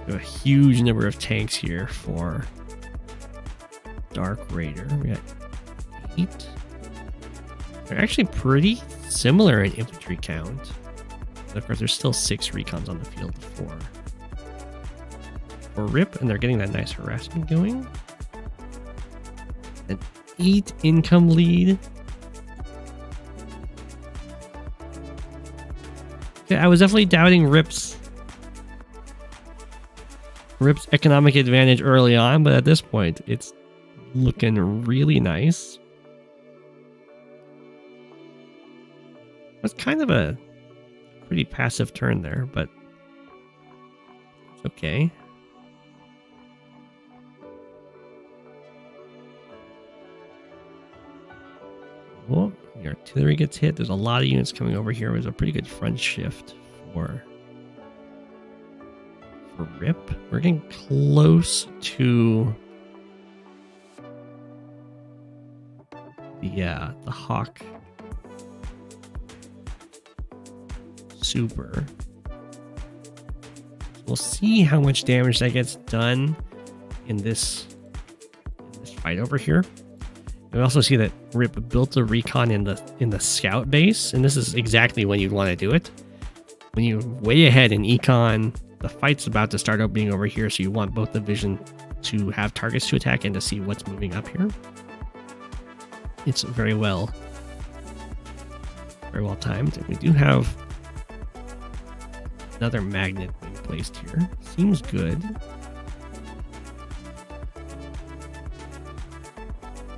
We have a huge number of tanks here for Dark Raider. We got 8. They're actually pretty similar in infantry count. But of course, there's still 6 recons on the field for Rip, and they're getting that nice harassment going. An 8 income lead. Okay, I was definitely doubting Rip's Rip's economic advantage early on, but at this point, it's looking really nice. That's kind of a pretty passive turn there, but it's okay. Oh, the artillery gets hit. There's a lot of units coming over here. It was a pretty good front shift for Rip. We're getting close to the Hawke super. We'll see how much damage that gets done in this fight over here. We also see that Rip built a recon in the scout base, and this is exactly when you'd want to do it. When you're way ahead in econ, the fight's about to start opening over here, so you want both the vision to have targets to attack and to see what's moving up here. It's very well timed. And we do have another magnet being placed here. Seems good.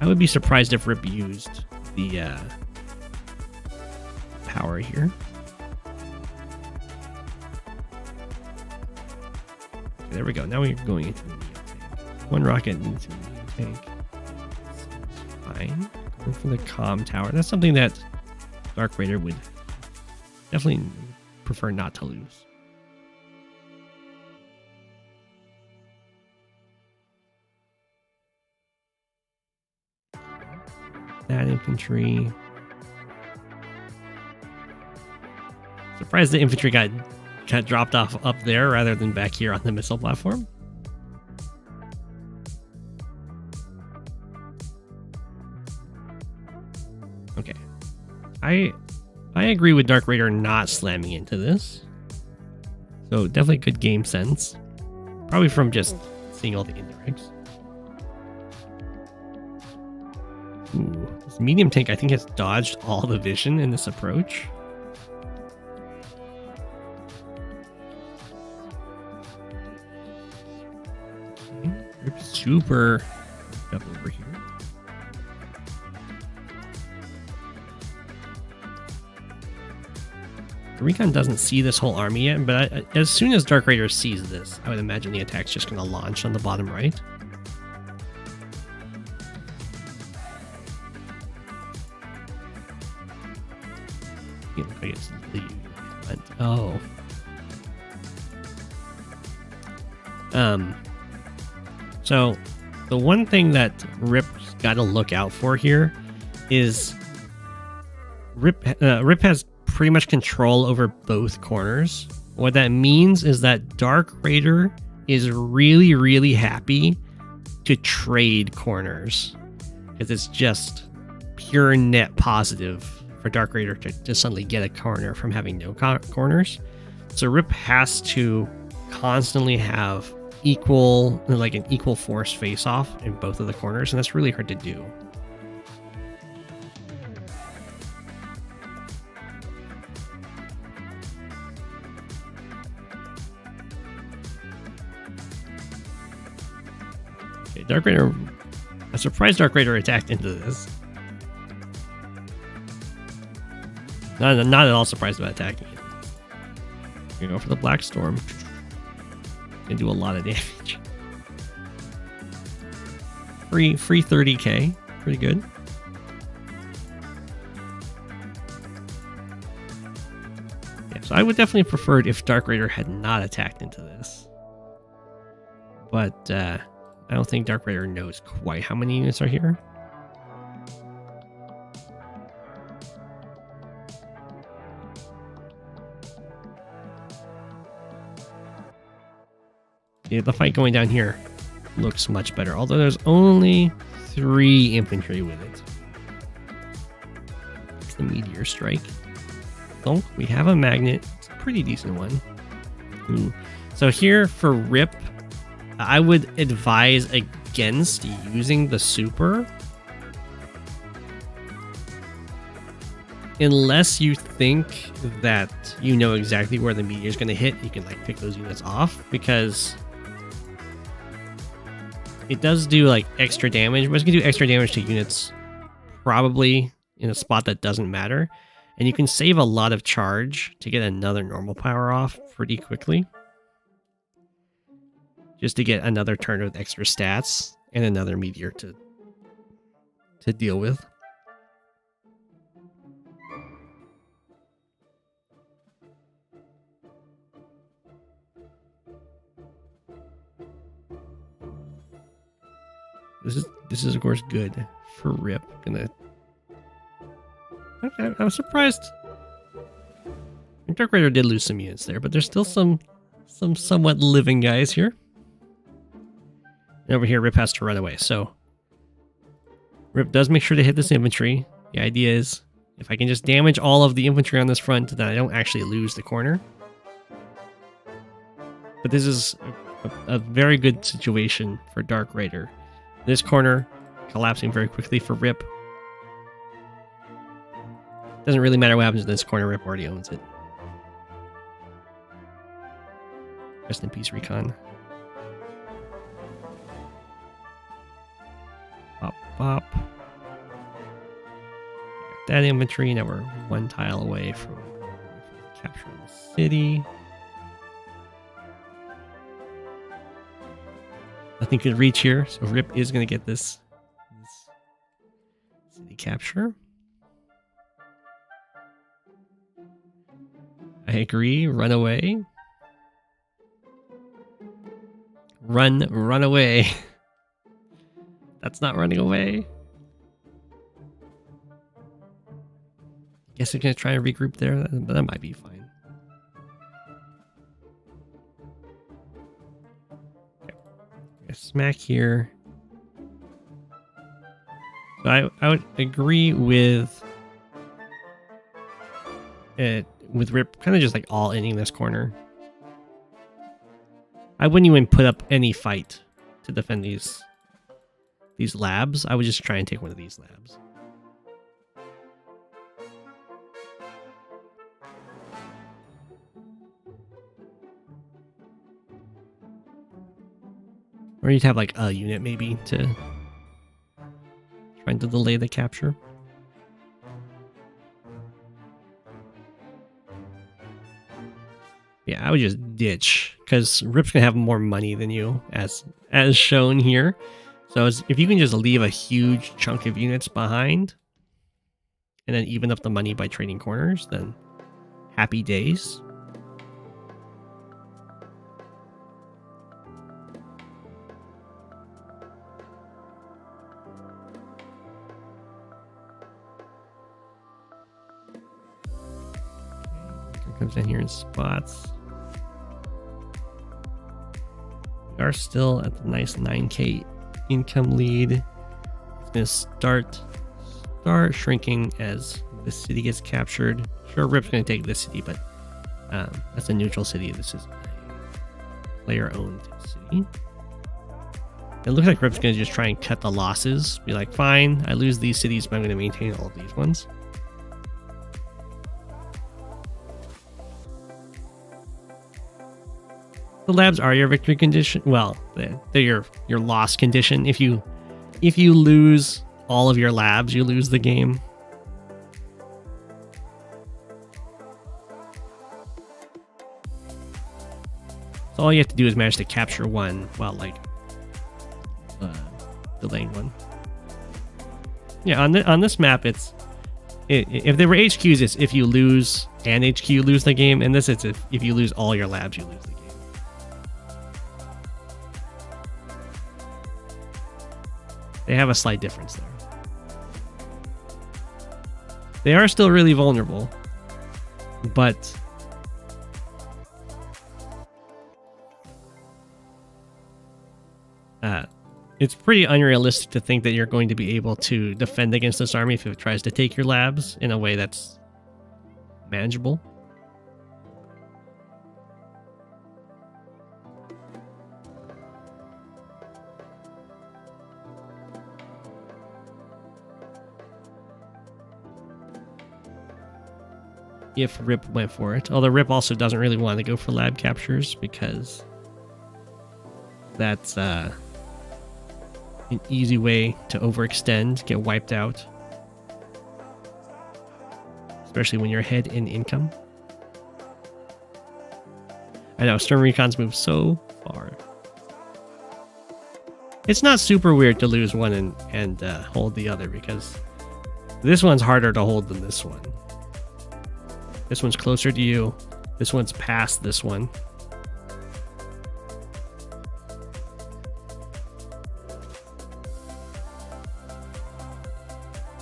I would be surprised if Rip used the power here. Okay, there we go. Now we're going into the Neo tank. One rocket into the Neo tank. Seems fine. Going for the comm tower. That's something that Dark Raider would definitely prefer not to lose. That infantry. Surprised the infantry got dropped off up there rather than back here on the missile platform. Okay. I agree with Dark Raider not slamming into this. So definitely good game sense. Probably from just seeing all the indirects. Ooh, this medium tank I think has dodged all the vision in this approach. Okay, Rip super up over here. The recon doesn't see this whole army yet, but as soon as Dark Raider sees this, I would imagine the attack's just going to launch on the bottom right. Oh. So the one thing that Rip's got to look out for here is Rip has pretty much control over both corners. What that means is that Dark Raider is really, really happy to trade corners, because it's just pure net positive for Dark Raider to suddenly get a corner from having no corners. So Rip has to constantly have an equal force face off in both of the corners, and that's really hard to do. Okay, Dark Raider. I'm surprised Dark Raider attacked into this. Not at all surprised about attacking it. We're gonna go for the Black Storm. Gonna do a lot of damage. Free 30k. Pretty good. Yeah, so I would definitely prefer it if Dark Raider had not attacked into this. But I don't think Dark Raider knows quite how many units are here. Yeah, the fight going down here looks much better, although there's only 3 infantry with it. It's the meteor strike. Oh, we have a magnet. It's a pretty decent one. Ooh. So here for Rip, I would advise against using the super. Unless you think that you know exactly where the meteor is going to hit, you can pick those units off, because It does do like extra damage, but it's gonna do extra damage to units probably in a spot that doesn't matter. And you can save a lot of charge to get another normal power off pretty quickly. Just to get another turn with extra stats and another meteor to deal with. This is of course good for Rip. I was surprised. Dark Raider did lose some units there, but there's still some somewhat living guys here. And over here, Rip has to run away. So Rip does make sure to hit this infantry. The idea is, if I can just damage all of the infantry on this front, then I don't actually lose the corner. But this is a very good situation for Dark Raider. This corner collapsing very quickly for Rip. Doesn't really matter what happens in this corner, Rip already owns it. Rest in peace, Recon. Pop, pop. That infantry, now we're one tile away from capturing the city. Nothing could reach here, so Rip is going to get this city capture. I agree, run away. Run away. That's not running away. Guess I'm going to try and regroup there, but that might be fine. Smack here. So I would agree with it, with Rip kind of just like all inning this corner. I wouldn't even put up any fight to defend these labs. I would just try and take one of these labs. Or you'd have like a unit maybe to trying to delay the capture. Yeah, I would just ditch because Rip's gonna have more money than you, as shown here. So if you can just leave a huge chunk of units behind and then even up the money by trading corners, then happy days. Comes down here in spots. We are still at the nice 9k income lead. It's going to start shrinking as this city gets captured. Sure, Rip's going to take this city, but that's a neutral city. This is a player-owned city. It looks like Rip's going to just try and cut the losses. Be like, fine, I lose these cities, but I'm going to maintain all of these ones. The labs are your victory condition. Well, they're your loss condition. If you lose all of your labs, you lose the game. So all you have to do is manage to capture one while delaying one. Yeah, on this map, if there were HQs, it's if you lose an HQ, you lose the game. And this, it's if you lose all your labs, you lose the game. They have a slight difference there. They are still really vulnerable, but it's pretty unrealistic to think that you're going to be able to defend against this army if it tries to take your labs in a way that's manageable. If Rip went for it. Although Rip also doesn't really want to go for lab captures because that's an easy way to overextend, get wiped out. Especially when you're ahead in income. I know, Sturm Recons move so far. It's not super weird to lose one and hold the other, because this one's harder to hold than this one. This one's closer to you. This one's past this one.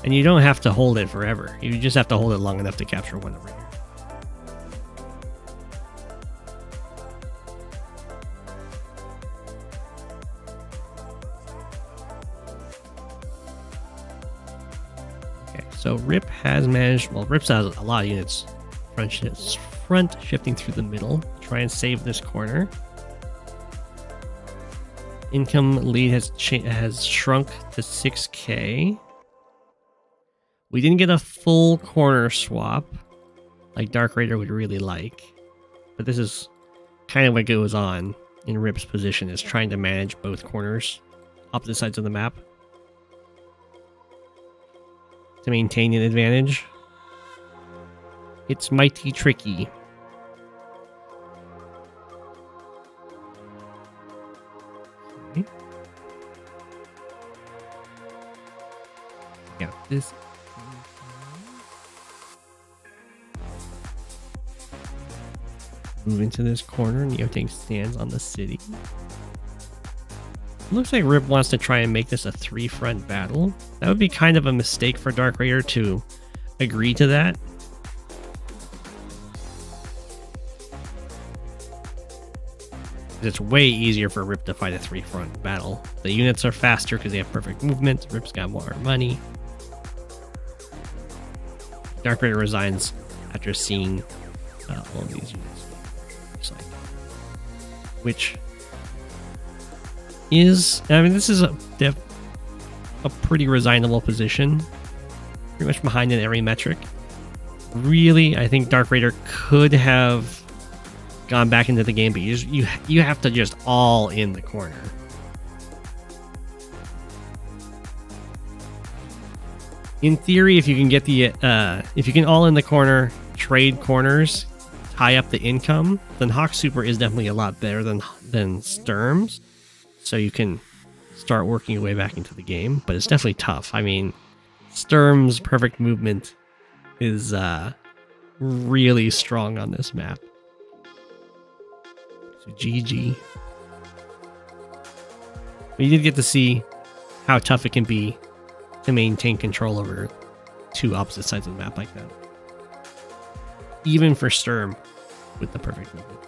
And you don't have to hold it forever. You just have to hold it long enough to capture one over here. Okay, so Rip has managed, well, Rip has a lot of units front shifting through the middle. Try and save this corner. Income lead has shrunk to 6k. We didn't get a full corner swap like Dark Raider would really like, but this is kind of what goes on in Rip's position, is trying to manage both corners, opposite sides of the map, to maintain an advantage. It's mighty tricky. Okay. Yeah, this. Move into this corner. Neotang stands on the city. Looks like Rip wants to try and make this a 3-front battle. That would be kind of a mistake for Dark Raider to agree to that. It's way easier for Rip to fight a 3-front battle. The units are faster because they have perfect movement. Rip's got more money. Dark Raider resigns after seeing all these units. Which is, I mean, this is a pretty resignable position. Pretty much behind in every metric. Really, I think Dark Raider could have gone back into the game, but you have to just all in the corner. In theory, if you can get the if you can all in the corner, trade corners, tie up the income, then Hawke Super is definitely a lot better than Sturm's. So you can start working your way back into the game, but it's definitely tough. I mean, Sturm's perfect movement is really strong on this map. So GG. But you did get to see how tough it can be to maintain control over two opposite sides of the map like that. Even for Sturm with the perfect movement.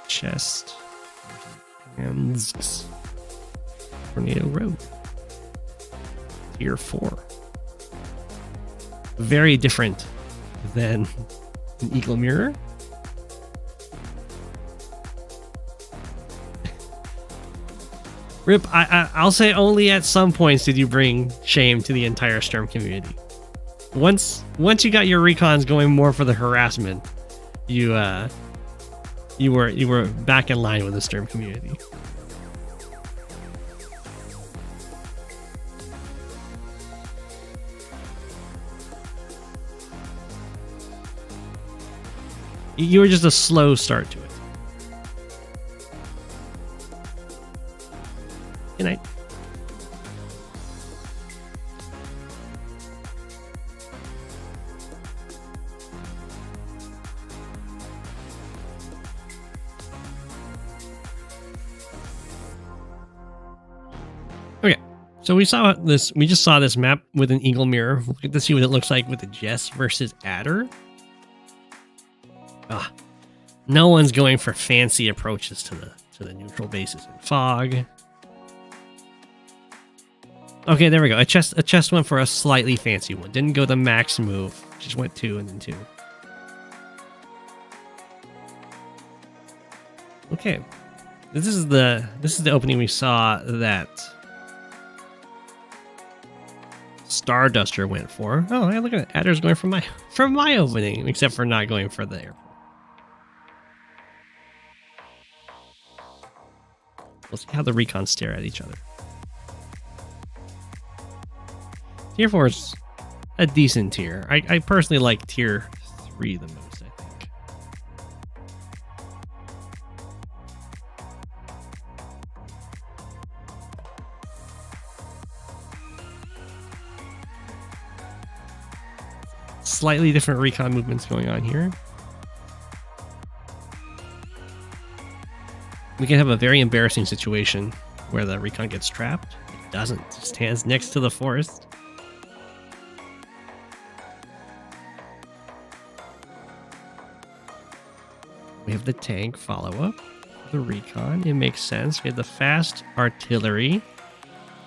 Chest. Andzx. Tornado Road. Tier 4. Very different than an Eagle Mirror. Rip, I'll say only at some points did you bring shame to the entire Sturm community. Once you got your recons going more for the harassment, you were back in line with the Sturm community. You were just a slow start to it. Good night. Okay, so we just saw this map with an Eagle Mirror. We'll get to see what it looks like with the Jess versus Adder. No one's going for fancy approaches to the neutral bases in Fog. Okay, there we go. A chest went for a slightly fancy one. Didn't go the max move. Just went 2 and then 2. Okay. This is the opening we saw that Starduster went for. Oh, hey, look at it. Adder's going for my opening, except for not going for the airport. We'll see how the recons stare at each other. Tier 4 is a decent tier. I personally like tier 3 the most, I think. Slightly different recon movements going on here. We can have a very embarrassing situation where the recon gets trapped. It doesn't. It stands next to the forest. We have the tank follow-up. The recon. It makes sense. We have the fast artillery.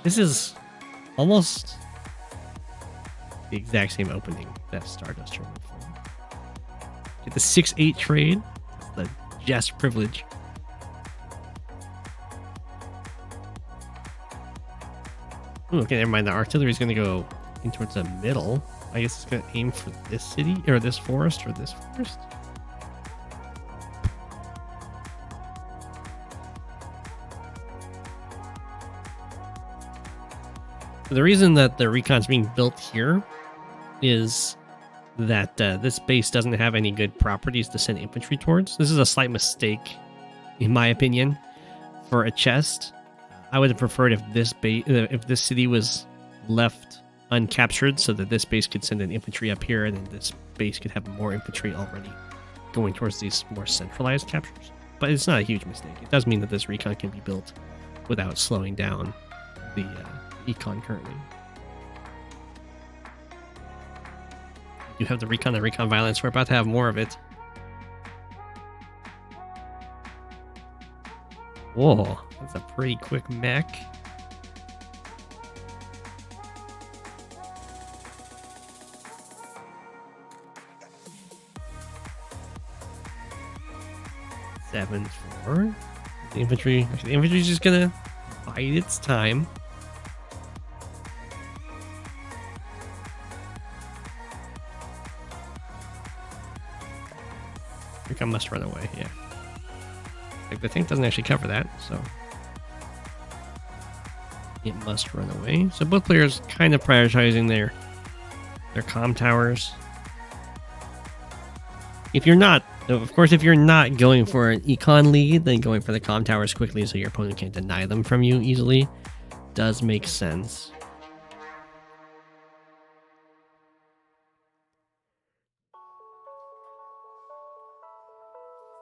This is almost the exact same opening that Starduster went for. Get the 6-8 trade. The Jess privilege. Ooh, okay, never mind. The artillery is going to go in towards the middle. I guess it's going to aim for this city, or this forest, or this forest. The reason that the recon's being built here is that this base doesn't have any good properties to send infantry towards. This is a slight mistake, in my opinion, for achesst. I would have preferred if this city was left uncaptured so that this base could send an infantry up here and then this base could have more infantry already going towards these more centralized captures. But it's not a huge mistake. It does mean that this recon can be built without slowing down the econ currently. You have the recon and recon violence. We're about to have more of it. Whoa, that's a pretty quick mech. Seven, 4. The infantry is just gonna bide its time. I think I must run away, yeah. Like, the tank doesn't actually cover that, so it must run away. So both players kind of prioritizing their comm towers. If you're not, of course, if you're not going for an econ lead, then going for the comm towers quickly so your opponent can't deny them from you easily does make sense.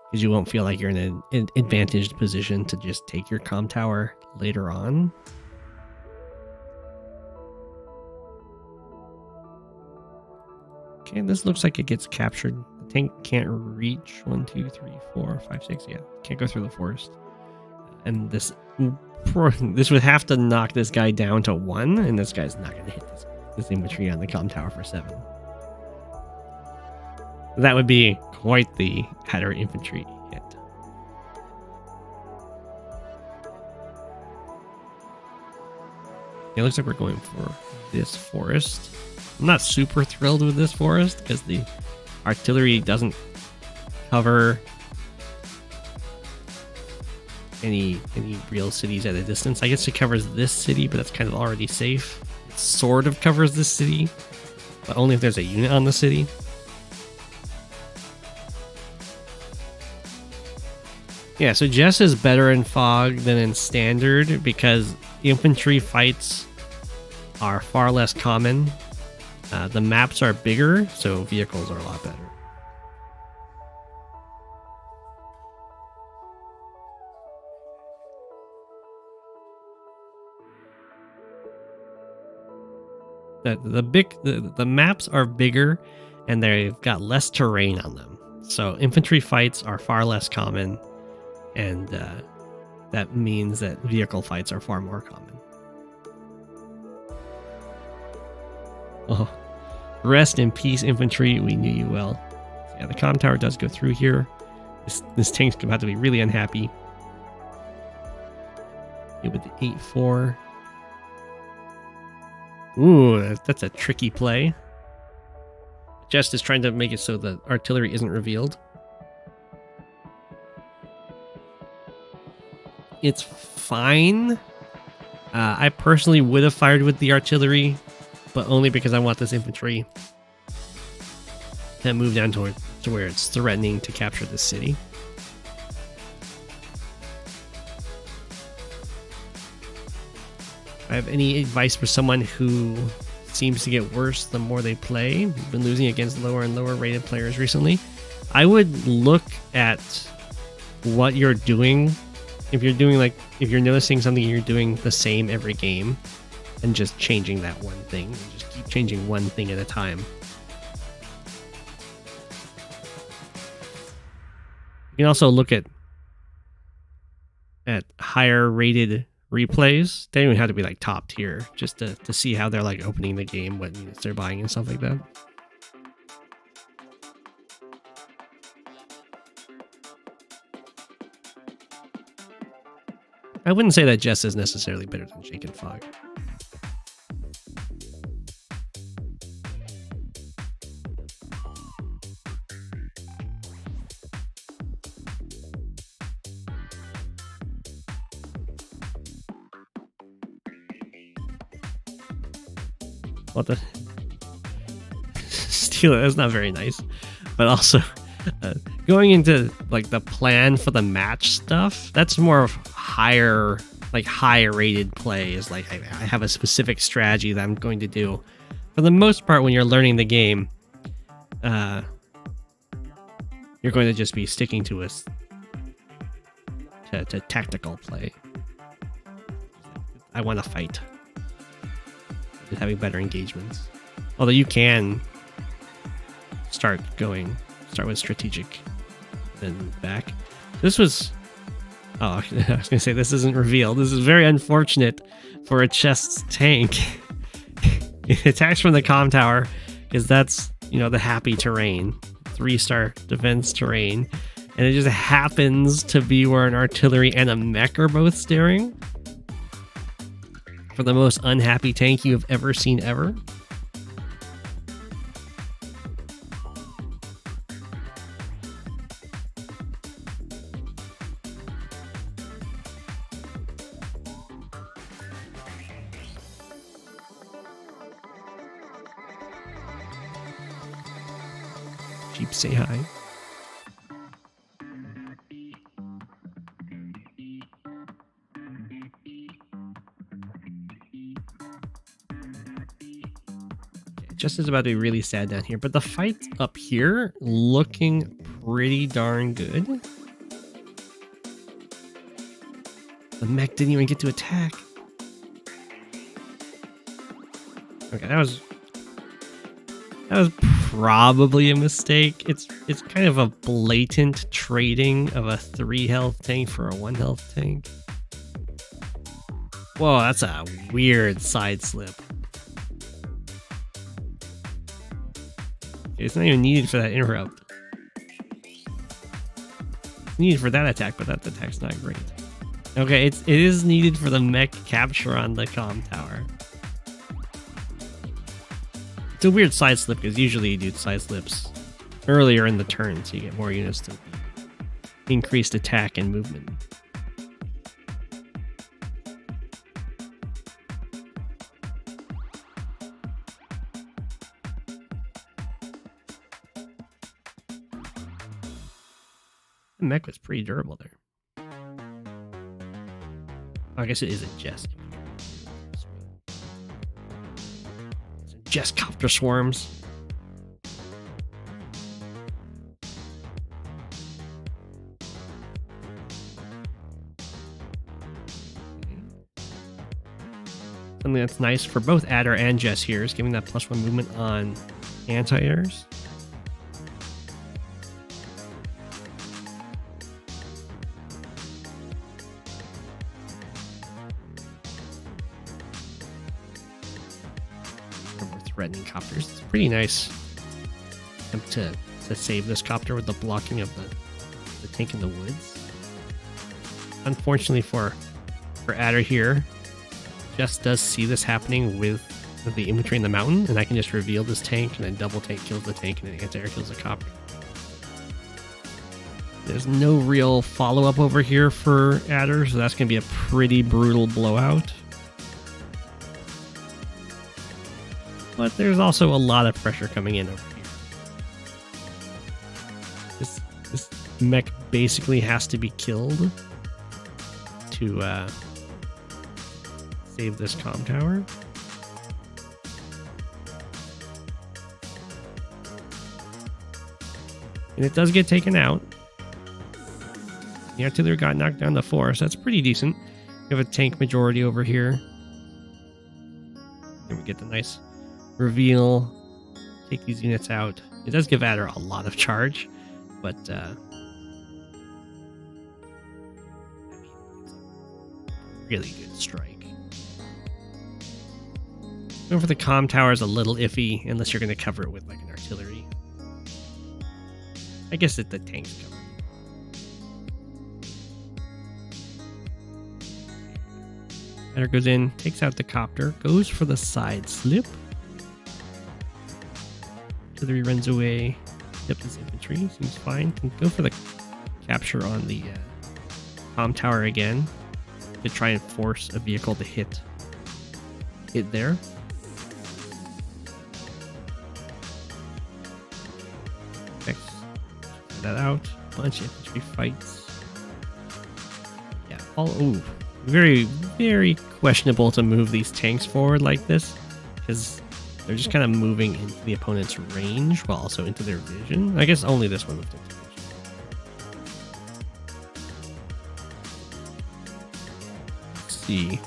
Because you won't feel like you're in an advantaged position to just take your comm tower later on. Okay, this looks like it gets captured. The tank can't reach 1, 2, 3, 4, 5, 6. Yeah, can't go through the forest. And this would have to knock this guy down to 1, and this guy's not going to hit this infantry on the comm tower for 7. That would be quite the Hatter infantry hit. It looks like we're going for this forest. I'm not super thrilled with this forest because the artillery doesn't cover any real cities at a distance. I guess it covers this city, but that's kind of already safe. It sort of covers this city, but only if there's a unit on the city. Yeah, so Jess is better in fog than in standard because infantry fights are far less common. The maps are bigger, so vehicles are a lot better. The maps are bigger and they've got less terrain on them. So infantry fights are far less common. And that means that vehicle fights are far more common. Oh, rest in peace, infantry. We knew you well. So yeah, the comm tower does go through here. This tank's about to be really unhappy. Yeah, with the 8-4. Ooh, that's a tricky play. Jess is trying to make it so the artillery isn't revealed. It's fine. I personally would have fired with the artillery, but only because I want this infantry to move down to where it's threatening to capture the city. I have any advice for someone who seems to get worse the more they play, been losing against lower and lower rated players recently, I would look at what you're doing. If you're noticing something you're doing the same every game, and just changing that one thing, just keep changing one thing at a time. You can also look at higher rated replays. They don't even have to be like top tier, just to see how they're like opening the game, what units they're buying and stuff like that. I wouldn't say that Jess is necessarily better than Jake and Fog. What the? Steal it. That's not very nice. But also, going into like the plan for the match stuff, that's more of higher rated play. Is like I have a specific strategy that I'm going to do. For the most part, when you're learning the game, you're going to just be sticking to to tactical play. I want to fight. Having better engagements. Although you can start with strategic, then back. This was... Oh, I was going to say this isn't revealed. This is very unfortunate for achesst's tank. It attacks from the comm tower because that's, the happy terrain. 3-star defense terrain. And it just happens to be where an artillery and a mech are both staring. For the most unhappy tank you have ever seen ever. Jeep, say hi. Jess is about to be really sad down here, but the fight up here looking pretty darn good. The mech didn't even get to attack. Okay, that was probably a mistake. It's kind of a blatant trading of a 3 health tank for a 1 health tank. Whoa, that's a weird side slip. It's not even needed for that interrupt. It's needed for that attack, but that attack's not great. Okay, it is needed for the mech capture on the comm tower. It's a weird side slip because usually you do side slips earlier in the turn, so you get more units to increased attack and movement. The mech was pretty durable there. I guess it is a Jess. Jess copter swarms. Something that's nice for both Adder and Jess here is giving that +1 movement on anti-airs. Threatening copters. It's pretty nice attempt to save this copter with the blocking of the tank in the woods. Unfortunately for Adder here, Jess does see this happening with with the infantry in the mountain, and I can just reveal this tank, and then double tank kills the tank, and then anti-air kills the copter. There's no real follow-up over here for Adder, so that's going to be a pretty brutal blowout. But there's also a lot of pressure coming in over here. This mech basically has to be killed to save this comm tower. And it does get taken out. The artillery got knocked down to 4, so that's pretty decent. We have a tank majority over here. Then we get the nice reveal. Take these units out. It does give Adder a lot of charge, but I mean, it's a really good strike. Going for the comm tower is a little iffy unless you're going to cover it with like an artillery. I guess that the tank's covered. Adder goes in, takes out the copter, goes for the side slip. Artillery runs away. Yep, this infantry seems fine. Can go for the capture on the comm tower again to try and force a vehicle to hit there. Check that out. Bunch of infantry fights. Yeah, all ooh. Very, very questionable to move these tanks forward like this, because they're just kind of moving into the opponent's range while also into their vision. I guess only this one moved into vision. Let's see.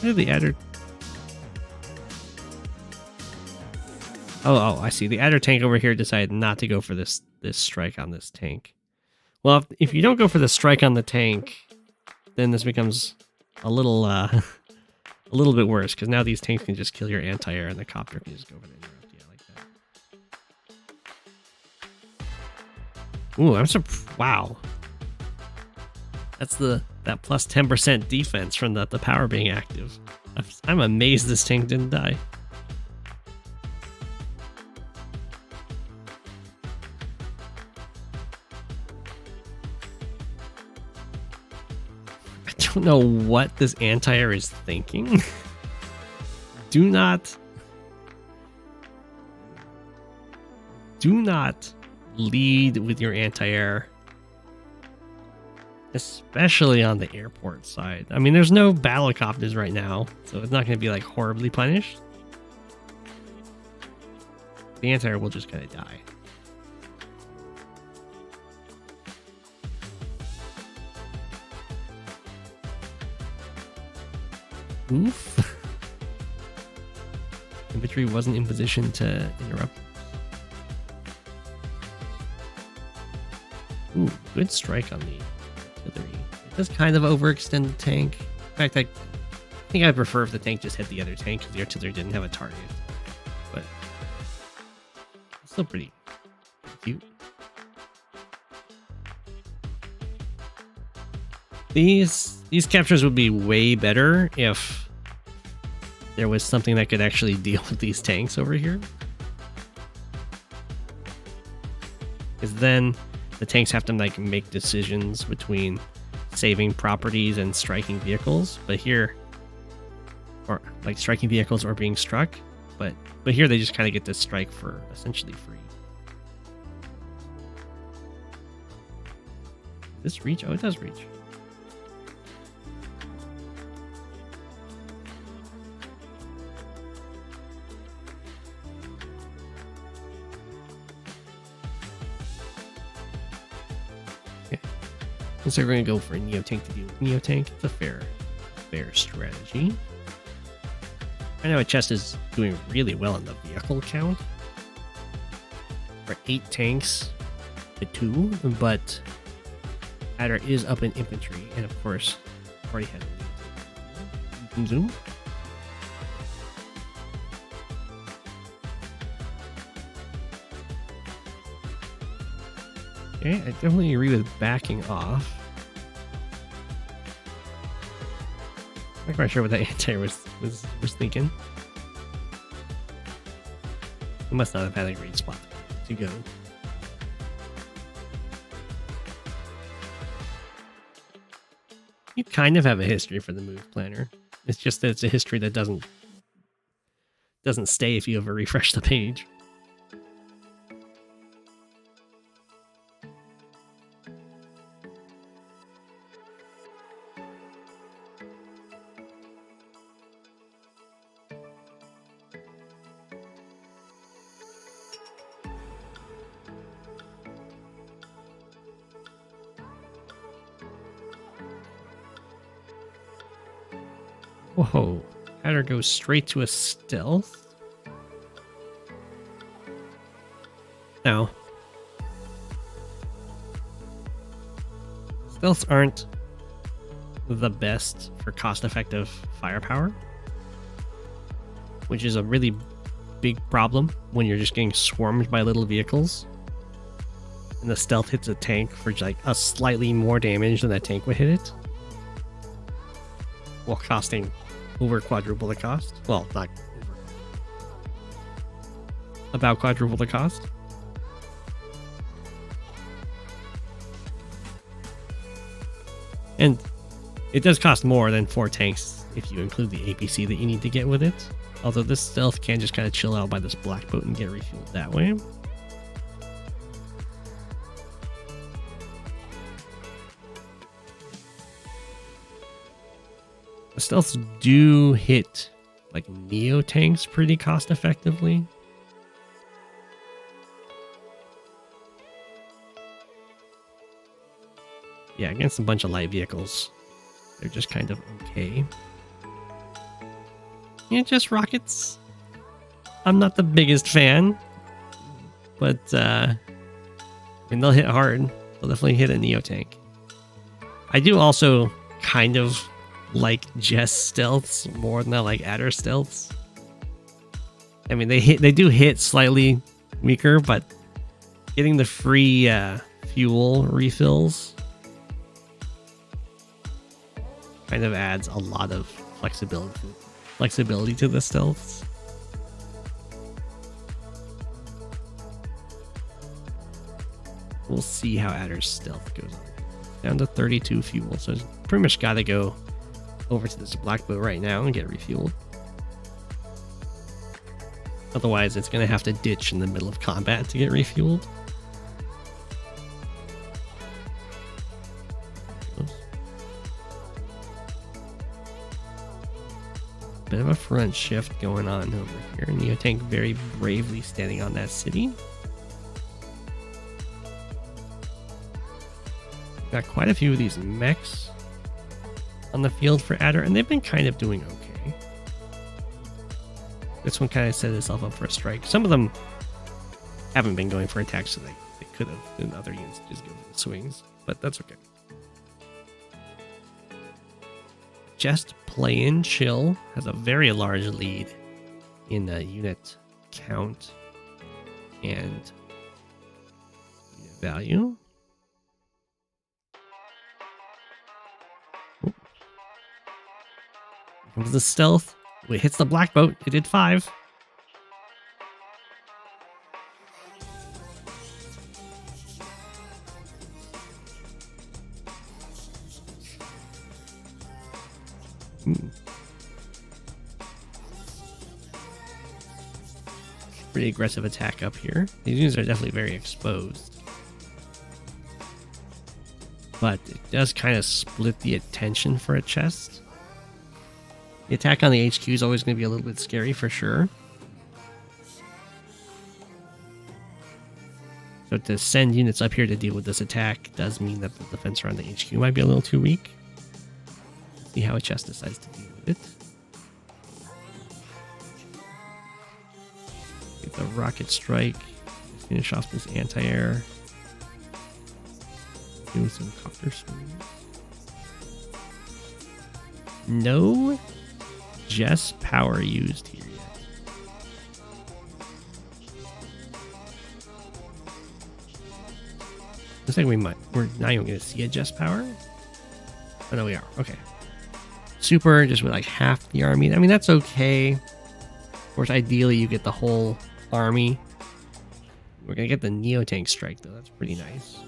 Where did the Adder... Oh, I see. The Adder tank over here decided not to go for this strike on this tank. Well, if you don't go for the strike on the tank, then this becomes a little bit worse, because now these tanks can just kill your anti-air, and the copter can just go over and interrupt. Yeah, like that. Ooh, I'm surprised. Wow. That's that plus 10% defense from the power being active. I'm amazed this tank didn't die. I don't know what this anti-air is thinking. Do not lead with your anti-air, especially on the airport side. I mean, there's no battlecopters right now, so it's not going to be like horribly punished. The anti-air will just kind of die. Oof. Infantry wasn't in position to interrupt. Ooh, good strike on the artillery. It does kind of overextend the tank. In fact, I think I'd prefer if the tank just hit the other tank because the artillery didn't have a target. But it's still pretty cute. These captures would be way better if there was something that could actually deal with these tanks over here. Because then the tanks have to like make decisions between saving properties and striking vehicles. But here, or like striking vehicles or being struck. But here they just kind of get to strike for essentially free. Does this reach? Oh, it does reach. So we're going to go for a Neo-Tank to deal with Neo-Tank. It's a fair strategy. I know achesst is doing really well on the vehicle count. For 8 tanks to 2, but Adder is up in infantry, and of course, already had a zoom. Okay, I definitely agree with backing off. I'm quite sure what that anti was thinking. He must not have had a great spot to go. You kind of have a history for the move planner. It's just that it's a history that doesn't stay if you ever refresh the page. Whoa, Adder goes straight to a stealth. No. Stealths aren't the best for cost-effective firepower, which is a really big problem when you're just getting swarmed by little vehicles. And the stealth hits a tank for like a slightly more damage than that tank would hit it, while costing over quadruple the cost. Well, not over. About quadruple the cost. And it does cost more than 4 tanks if you include the APC that you need to get with it. Although this stealth can just kind of chill out by this black boat and get refueled that way. The stealths do hit like Neo tanks pretty cost effectively. Yeah, against a bunch of light vehicles, they're just kind of okay. Yeah, just rockets. I'm not the biggest fan, but I mean, they'll hit hard. They'll definitely hit a Neo tank. I do also kind of like Jess stealths more than I like Adder stealths. I mean, they do hit slightly weaker, but getting the free fuel refills kind of adds a lot of flexibility to the stealths. We'll see how Adder's stealth goes on. Down to 32 fuel, so it's pretty much got to go over to this black boat right now and get refueled. Otherwise, it's going to have to ditch in the middle of combat to get refueled. Bit of a front shift going on over here. Neo tank very bravely standing on that city. Got quite a few of these mechs on the field for Adder, and they've been kind of doing okay. This one kind of set itself up for a strike. Some of them haven't been going for attacks, so they could have, and other units just go for the swings, but that's okay. Just play in chill has a very large lead in unit count and unit value. Here comes the stealth. It hits the black boat. It did 5. Pretty aggressive attack up here. These units are definitely very exposed, but it does kind of split the attention for a chest. The attack on the HQ is always going to be a little bit scary for sure. So to send units up here to deal with this attack does mean that the defense around the HQ might be a little too weak. See how a chest decides to deal with it. Get the rocket strike. Finish off this anti-air. Do some copter swings. No Jess power used here yet. Looks like we're not even going to see a Jess power. Oh no, we are. Okay. super, just with like half the army. I mean, that's okay. Of course, ideally you get the whole army. We're gonna get the Neo-Tank strike though, that's pretty nice.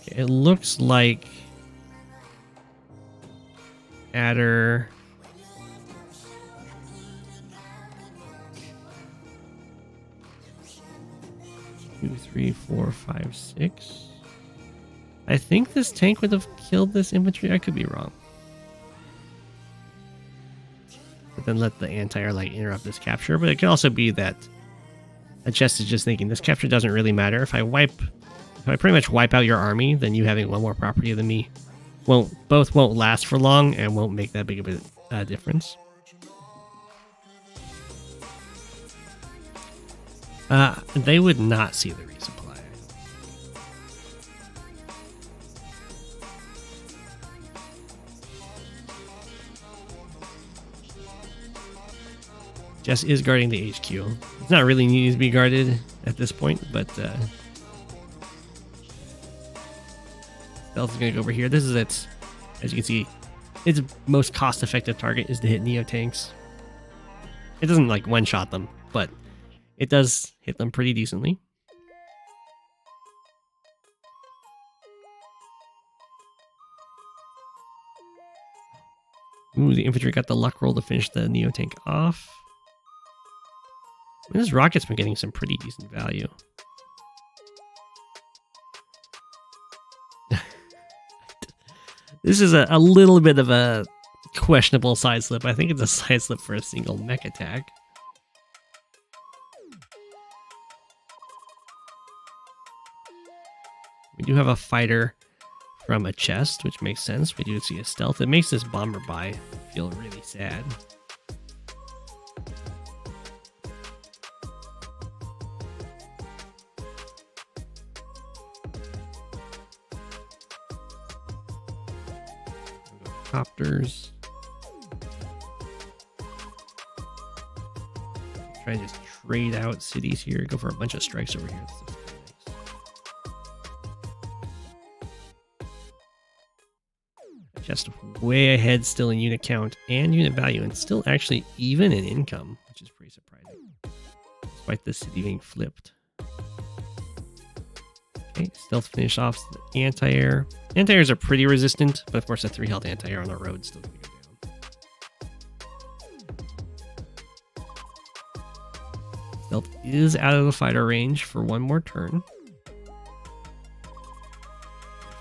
Okay, it looks like Adder... 2, 3, 4, 5, 6. I think this tank would have killed this infantry. I could be wrong. But then let the anti-air like interrupt this capture. But it could also be that Jess is just thinking this capture doesn't really matter. If I pretty much wipe out your army, then you having one more property than me both won't last for long and won't make that big of a difference. They would not see the resupply. Jess is guarding the HQ. It's not really needed to be guarded at this point, but Stealth is going to go over here. This is its, as you can see, its most cost-effective target is to hit Neo-Tanks. It doesn't like one-shot them, but it does hit them pretty decently. Ooh, the infantry got the luck roll to finish the Neo-Tank off. I mean, this rocket's been getting some pretty decent value. This is a little bit of a questionable side slip. I think it's a side slip for a single mech attack. We do have a fighter from achesst, which makes sense. We do see a stealth. It makes this bomber buy feel really sad. Copters. Try and just trade out cities here. Go for a bunch of strikes over here. Just way ahead still in unit count and unit value, and still actually even in income, which is pretty surprising, despite this city being flipped. Okay, stealth finish off the anti-air. Anti-airs are pretty resistant, but of course a 3 health anti-air on the road still going to go down. Stealth is out of the fighter range for one more turn.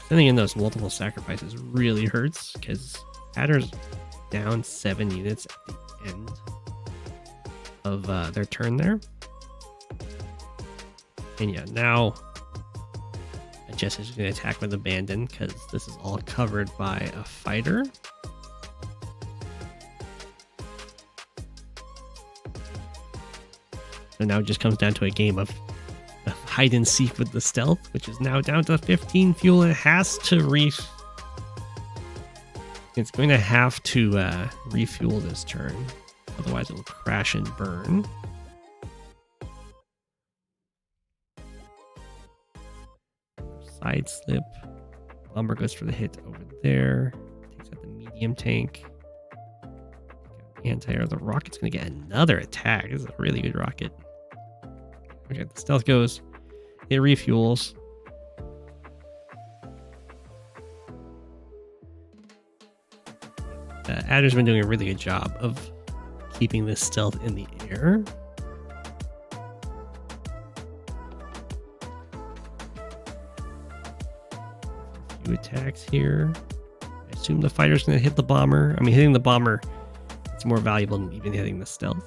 Sending in those multiple sacrifices really hurts because Adder's down 7 units at the end of their turn there. And yeah, now Jess is going to attack with abandon because this is all covered by a fighter. So now it just comes down to a game of hide and seek with the stealth, which is now down to 15 fuel. It has to it's going to have to refuel this turn, otherwise it will crash and burn. Side slip. Bomber goes for the hit over there. Takes out the medium tank. Anti-air. The rocket's going to get another attack. This is a really good rocket. Okay, the stealth goes. It refuels. Adder's been doing a really good job of keeping this stealth in the air. A few attacks here. I assume the fighter's going to hit the bomber. I mean, hitting the bomber, it's more valuable than even hitting the stealth.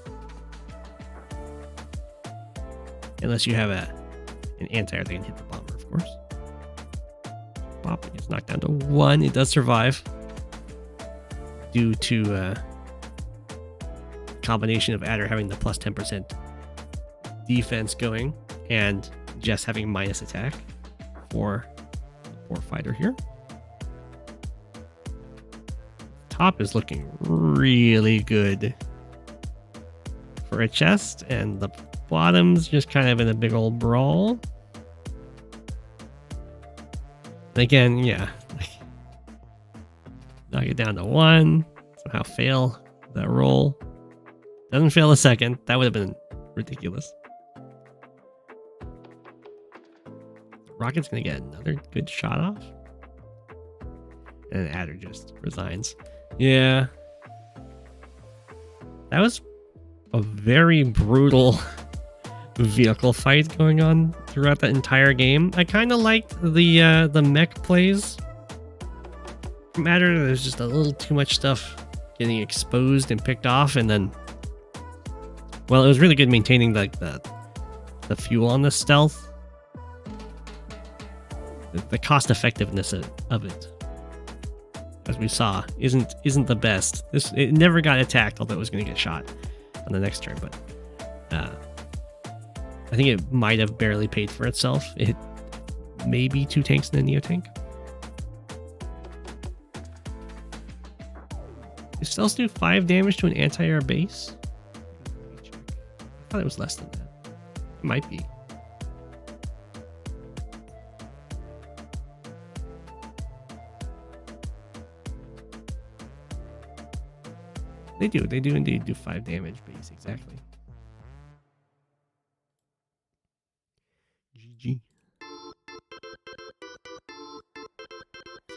Unless you have an anti-air that can hit the bomber, of course. Pop, it gets knocked down to 1. It does survive. Due to combination of Adder having the plus 10% defense going and Jess having minus attack for fighter here. Top is looking really good for achesst, and the bottom's just kind of in a big old brawl. And again, yeah. Knock it down to 1. Somehow fail that roll. Doesn't fail a second. That would have been ridiculous. Rocket's going to get another good shot off. And Adder just resigns. Yeah. That was a very brutal vehicle fight going on throughout the entire game. I kind of liked the mech plays. There's just a little too much stuff getting exposed and picked off, and then, well, it was really good maintaining like the fuel on the stealth. The cost effectiveness of it, as we saw, isn't the best. It never got attacked, although it was going to get shot on the next turn, but I think it might have barely paid for itself. It maybe 2 tanks and a neo tank. Does stealth do 5 damage to an anti-air base? I thought it was less than that. It might be. They do indeed do 5 damage base, exactly. GG. See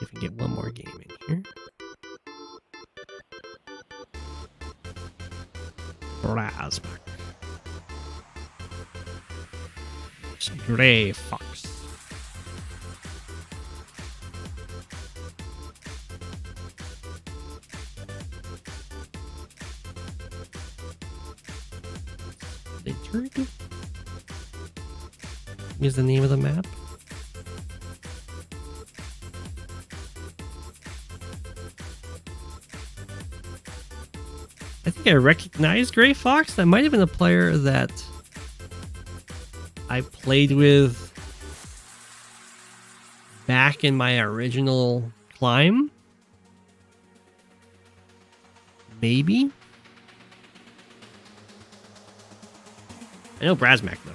if we can get one more game in here. Brasmak. GreyyFoxx. Splintered is the name of the map. I think I recognized GreyyFoxx. That might have been a player that I played with back in my original climb. Maybe. I know brasmak though.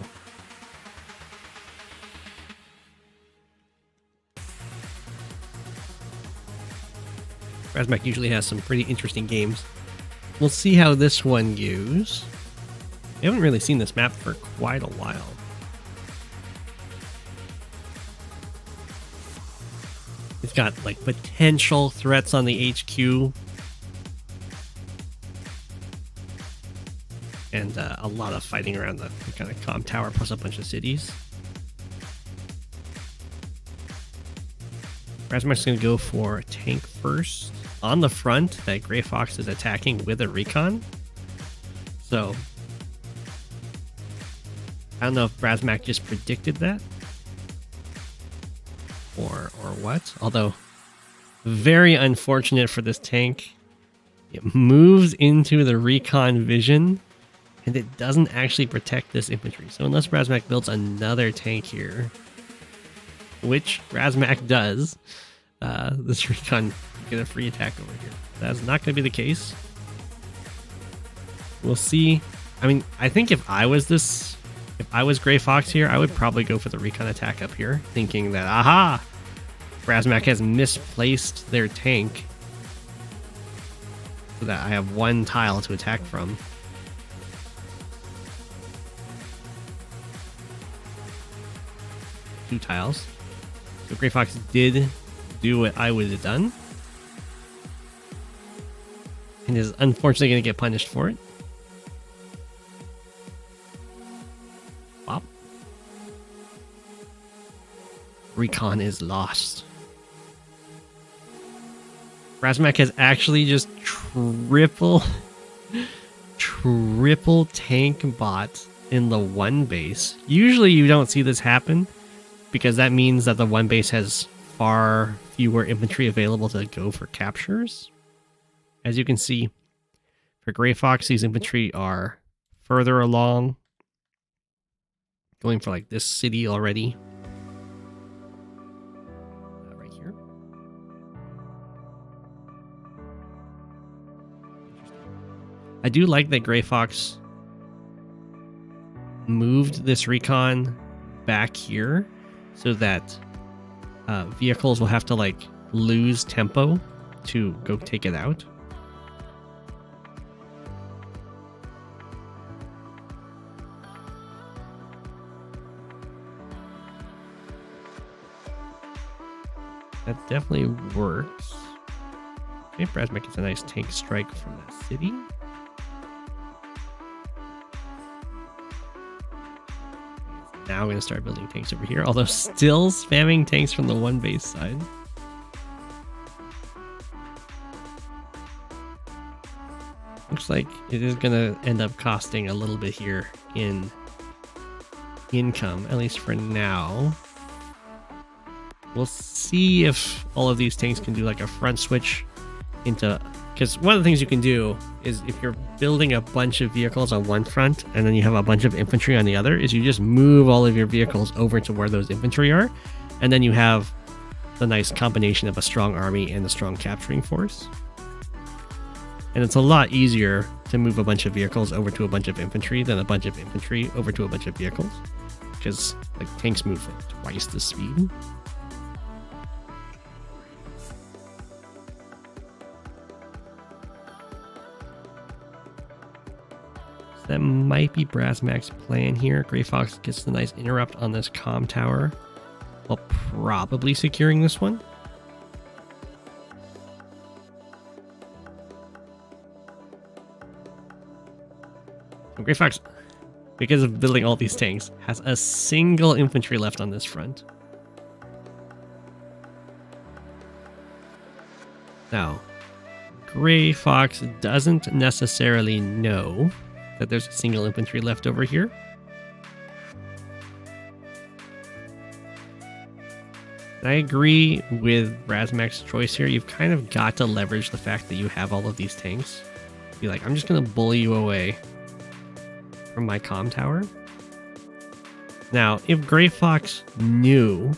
Brasmak usually has some pretty interesting games. We'll see how this one goes. I haven't really seen this map for quite a while. It's got like potential threats on the HQ. And a lot of fighting around the kind of comm tower plus a bunch of cities. Brasmak's going to go for a tank first. On the front, that GreyyFoxx is attacking with a recon. So, I don't know if brasmak just predicted that. Or what. Although, very unfortunate for this tank. It moves into the recon vision. And it doesn't actually protect this infantry. So unless brasmak builds another tank here, which brasmak does, this recon get a free attack over here. That's not going to be the case. We'll see. I mean, I think if I was GreyyFoxx here, I would probably go for the recon attack up here, thinking that, aha, brasmak has misplaced their tank so that I have one tile to attack from. Two tiles. So GreyyFoxx did do what I would have done. And is unfortunately going to get punished for it. Pop. Recon is lost. brasmak has actually just triple tank bot in the one base. Usually you don't see this happen, because that means that the one base has far fewer infantry available to go for captures. As you can see, for GreyyFoxx, these infantry are further along, going for like this city already. Right here. I do like that GreyyFoxx moved this recon back here so that vehicles will have to like lose tempo to go take it out. That definitely works. Okay, brasmak gets a nice tank strike from that city. Now we're going to start building tanks over here, although still spamming tanks from the one base side. Looks like it is going to end up costing a little bit here in income, at least for now. We'll see if all of these tanks can do like a front switch into... Because one of the things you can do is if you're building a bunch of vehicles on one front and then you have a bunch of infantry on the other, is you just move all of your vehicles over to where those infantry are. And then you have the nice combination of a strong army and a strong capturing force. And it's a lot easier to move a bunch of vehicles over to a bunch of infantry than a bunch of infantry over to a bunch of vehicles. Because like tanks move like twice the speed. That might be brasmak's plan here. GreyyFoxx gets the nice interrupt on this comm tower while probably securing this one. GreyyFoxx, because of building all these tanks, has a single infantry left on this front. Now, GreyyFoxx doesn't necessarily know that there's a single infantry left over here. And I agree with brasmak's choice here. You've kind of got to leverage the fact that you have all of these tanks. Be like, I'm just going to bully you away from my comm tower. Now, if GreyyFoxx knew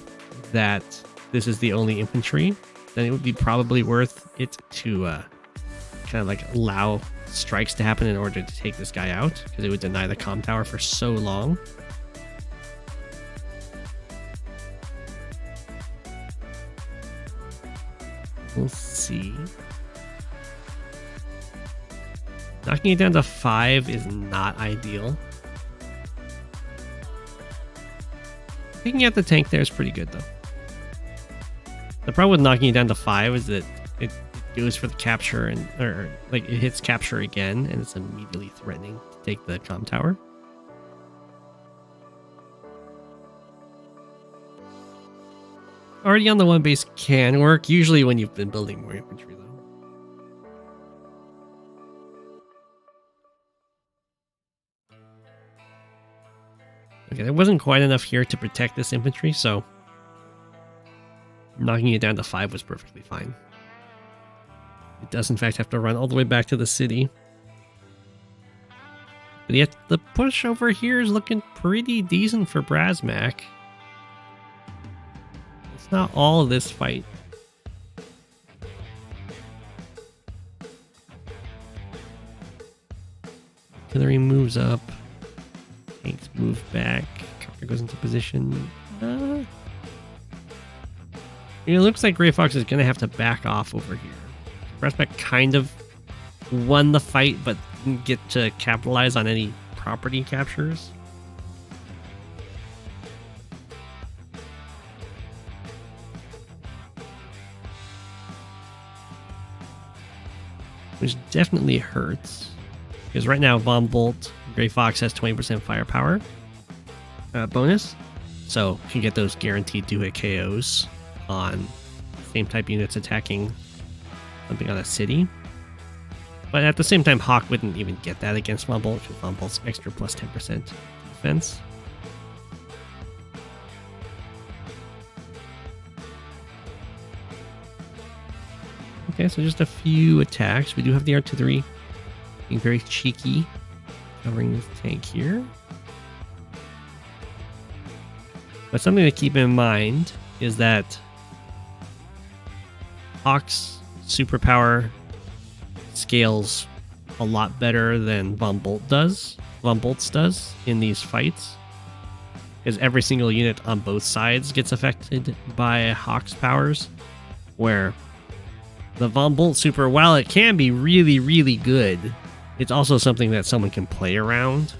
that this is the only infantry, then it would be probably worth it to kind of like allow strikes to happen in order to take this guy out, because it would deny the comm tower for so long. We'll see. Knocking it down to 5 is not ideal. Picking out the tank there is pretty good though. The problem with knocking it down to 5 is that it goes for the capture and or like it hits capture again and it's immediately threatening to take the comm tower. Already on the one base can work, usually when you've been building more infantry though. Okay, there wasn't quite enough here to protect this infantry, so knocking it down to 5 was perfectly fine. It does in fact have to run all the way back to the city. But yet the push over here is looking pretty decent for brasmak. It's not all of this fight. Artillery moves up. Tanks move back. Cover goes into position. It looks like GreyyFoxx is going to have to back off over here. brasmak kind of won the fight, but didn't get to capitalize on any property captures. Which definitely hurts. Because right now, Von Bolt, GreyyFoxx has 20% firepower bonus. So you can get those guaranteed 2-hit KOs on same type units attacking something on a city. But at the same time, Hawke wouldn't even get that against Von Bolt, because Von Bolt's extra plus 10% defense. Okay, so just a few attacks. We do have the artillery being very cheeky, covering this tank here. But something to keep in mind is that Hawke's superpower scales a lot better than Von Bolt's does in these fights. because every single unit on both sides gets affected by Hawke's powers, where the Von Bolt super, while it can be really, really good, it's also something that someone can play around.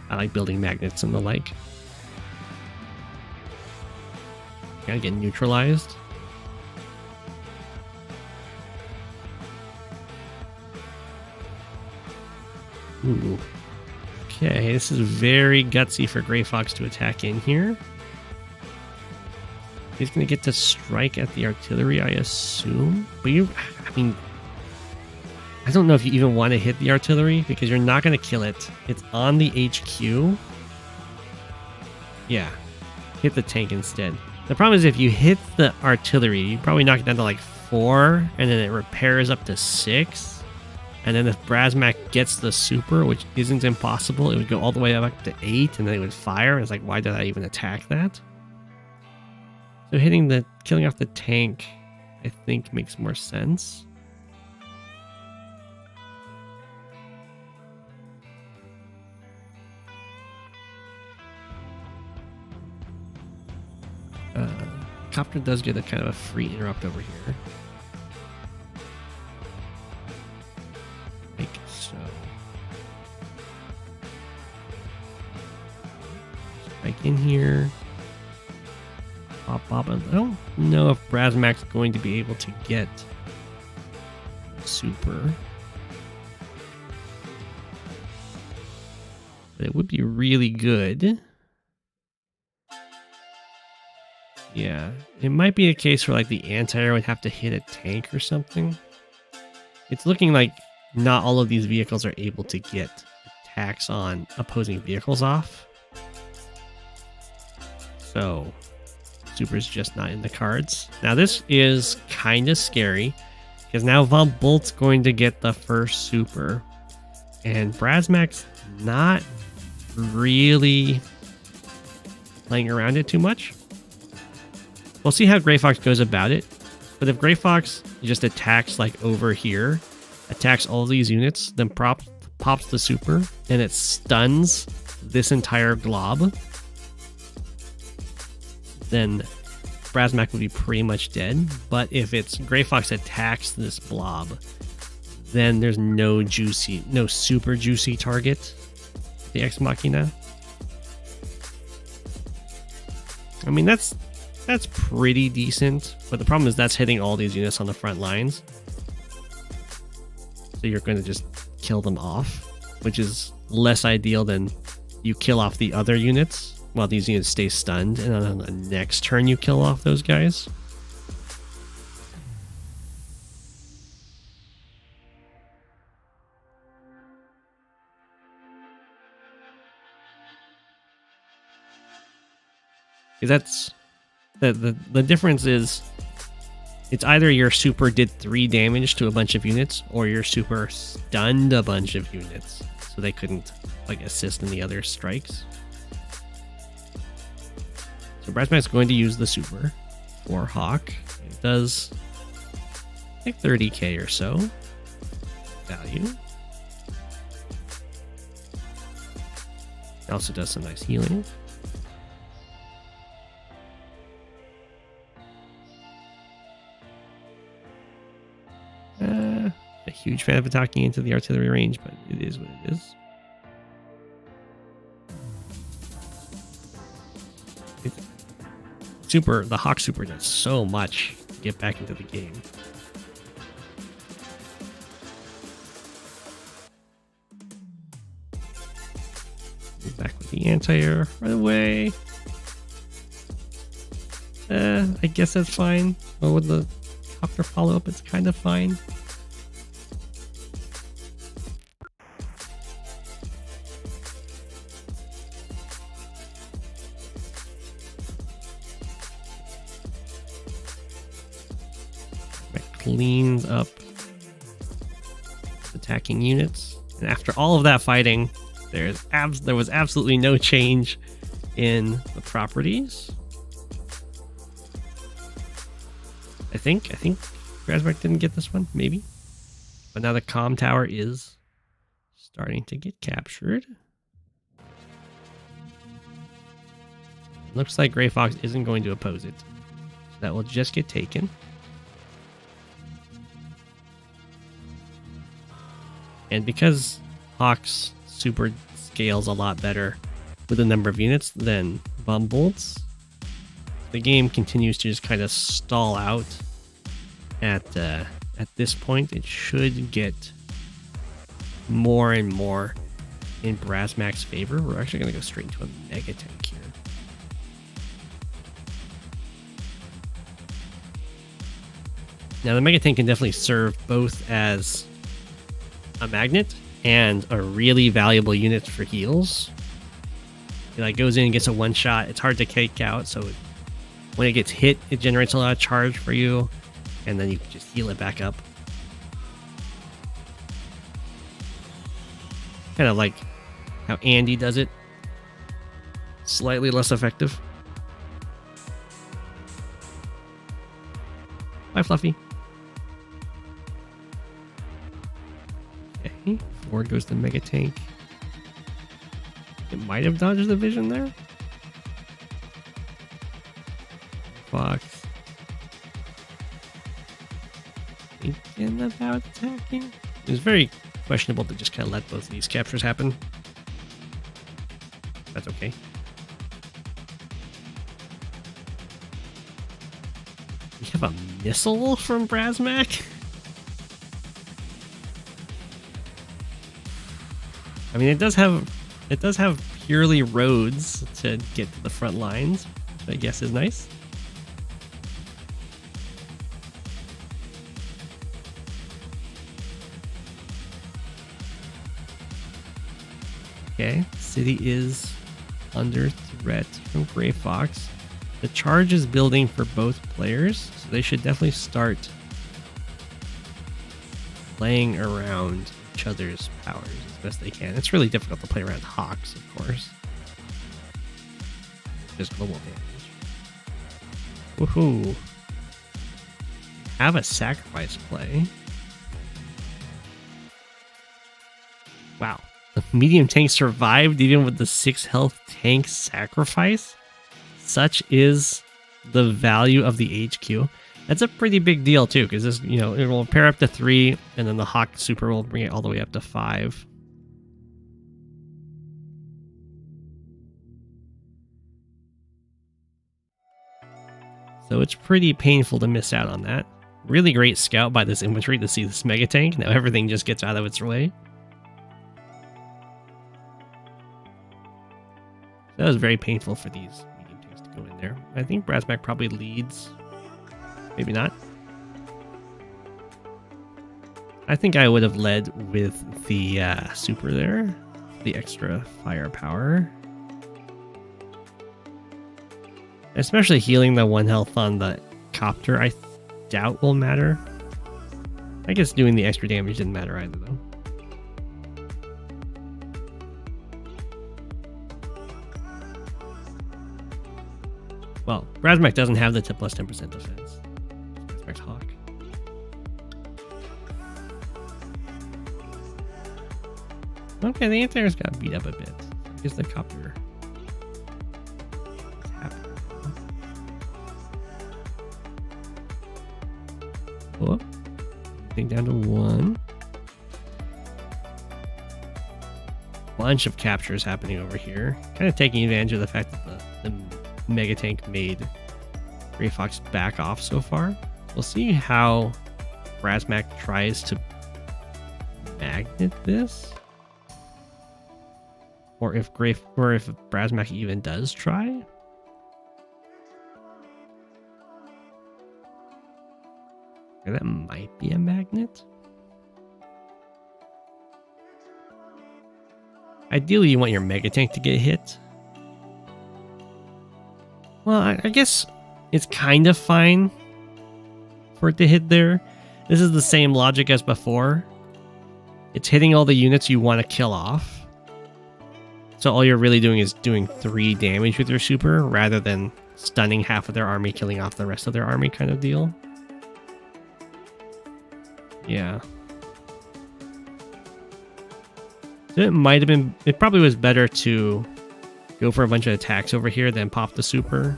I like building magnets and the like. Gotta get neutralized. Ooh. Okay, this is very gutsy for GreyyFoxx to attack in here. He's going to get to strike at the artillery, I assume. But I mean, I don't know if you even want to hit the artillery because you're not going to kill it. It's on the HQ. Yeah, hit the tank instead. The problem is if you hit the artillery, you probably knock it down to like 4, and then it repairs up to 6. And then if brasmak gets the super, which isn't impossible, it would go all the way up to 8, and then it would fire. It's like, why did I even attack that? So killing off the tank, I think makes more sense. Copter does get a kind of a free interrupt over here. Like so. Strike in here. Pop. I don't know if brasmak's going to be able to get super. But it would be really good. Yeah, it might be a case where like the anti-air would have to hit a tank or something. It's looking like not all of these vehicles are able to get attacks on opposing vehicles off. So super's just not in the cards. Now this is kind of scary because now Von Bolt's going to get the first super and brasmak's not really playing around it too much. We'll see how GreyyFoxx goes about it, but if GreyyFoxx just attacks like over here, attacks all these units, then pops the super, and it stuns this entire glob, then brasmak would be pretty much dead. But if it's GreyyFoxx attacks this blob, then there's no super juicy target, the Ex Machina. I mean, that's pretty decent, but the problem is that's hitting all these units on the front lines. So you're going to just kill them off, which is less ideal than you kill off the other units while these units stay stunned, and on the next turn you kill off those guys. That's the difference is it's either your super did 3 damage to a bunch of units or your super stunned a bunch of units so they couldn't like assist in the other strikes. So brasmak's going to use the super for Hawke. It does like 30k or so value. It also does some nice healing. A huge fan of attacking into the artillery range, but it is what it is. The Hawke super does so much to get back into the game. Move back with the anti-air right away. I guess that's fine. But with the copter follow-up, it's kind of fine. Cleans up attacking units, and after all of that fighting, there was absolutely no change in the properties. I think brasmak didn't get this one, maybe, but now the comm tower is starting to get captured. Looks like GreyyFoxx isn't going to oppose it. So that will just get taken. And because Hawke's super scales a lot better with the number of units than bomb bolts, the game continues to just kind of stall out at this point. It should get more and more in brasmak's favor. We're actually going to go straight into a mega tank here. Now the mega tank can definitely serve both as a magnet and a really valuable unit for heals. It like goes in and gets a one shot. It's hard to take out, so when it gets hit, it generates a lot of charge for you, and then you can just heal it back up. Kind of like how Andy does it. Slightly less effective. Bye, Fluffy. Okay, forward goes the mega tank. It might have dodged the vision there. Fox. Thinking about attacking. It was very questionable to just kind of let both of these captures happen. That's okay. We have a missile from brasmak? I mean, it does have purely roads to get to the front lines, which I guess is nice. Okay, city is under threat from GreyyFoxx. The charge is building for both players, so they should definitely start playing around each other's powers as best they can. It's really difficult to play around Hawks, of course. Just global damage. Woohoo! Have a sacrifice play. Wow. The medium tank survived even with the 6 health tank sacrifice. Such is the value of the HQ. That's a pretty big deal too, because this, you know, it will pair up to 3, and then the Hawke super will bring it all the way up to 5. So it's pretty painful to miss out on that. Really great scout by this infantry to see this mega tank. Now everything just gets out of its way. That was very painful for these medium tanks to go in there. I think brasmak probably leads. Maybe not. I think I would have led with the super there. The extra firepower. Especially healing the 1 health on the copter, I doubt will matter. I guess doing the extra damage didn't matter either, though. Well, brasmak doesn't have the plus 10% defense. Brasmak's Hawke. Okay, the anti-air's got beat up a bit. I guess the copter is happening. Whoop. Thing down to 1. Bunch of captures happening over here. Kind of taking advantage of the fact that the mega tank made GreyyFoxx back off so far. We'll see how brasmak tries to magnet this, or if brasmak even does try. Okay, that might be a magnet. Ideally, you want your mega tank to get hit. Well, I guess it's kind of fine for it to hit there. This is the same logic as before. It's hitting all the units you want to kill off. So all you're really doing is doing 3 damage with your super, rather than stunning half of their army, killing off the rest of their army kind of deal. Yeah. So it might have been... It probably was better to go for a bunch of attacks over here, then pop the super.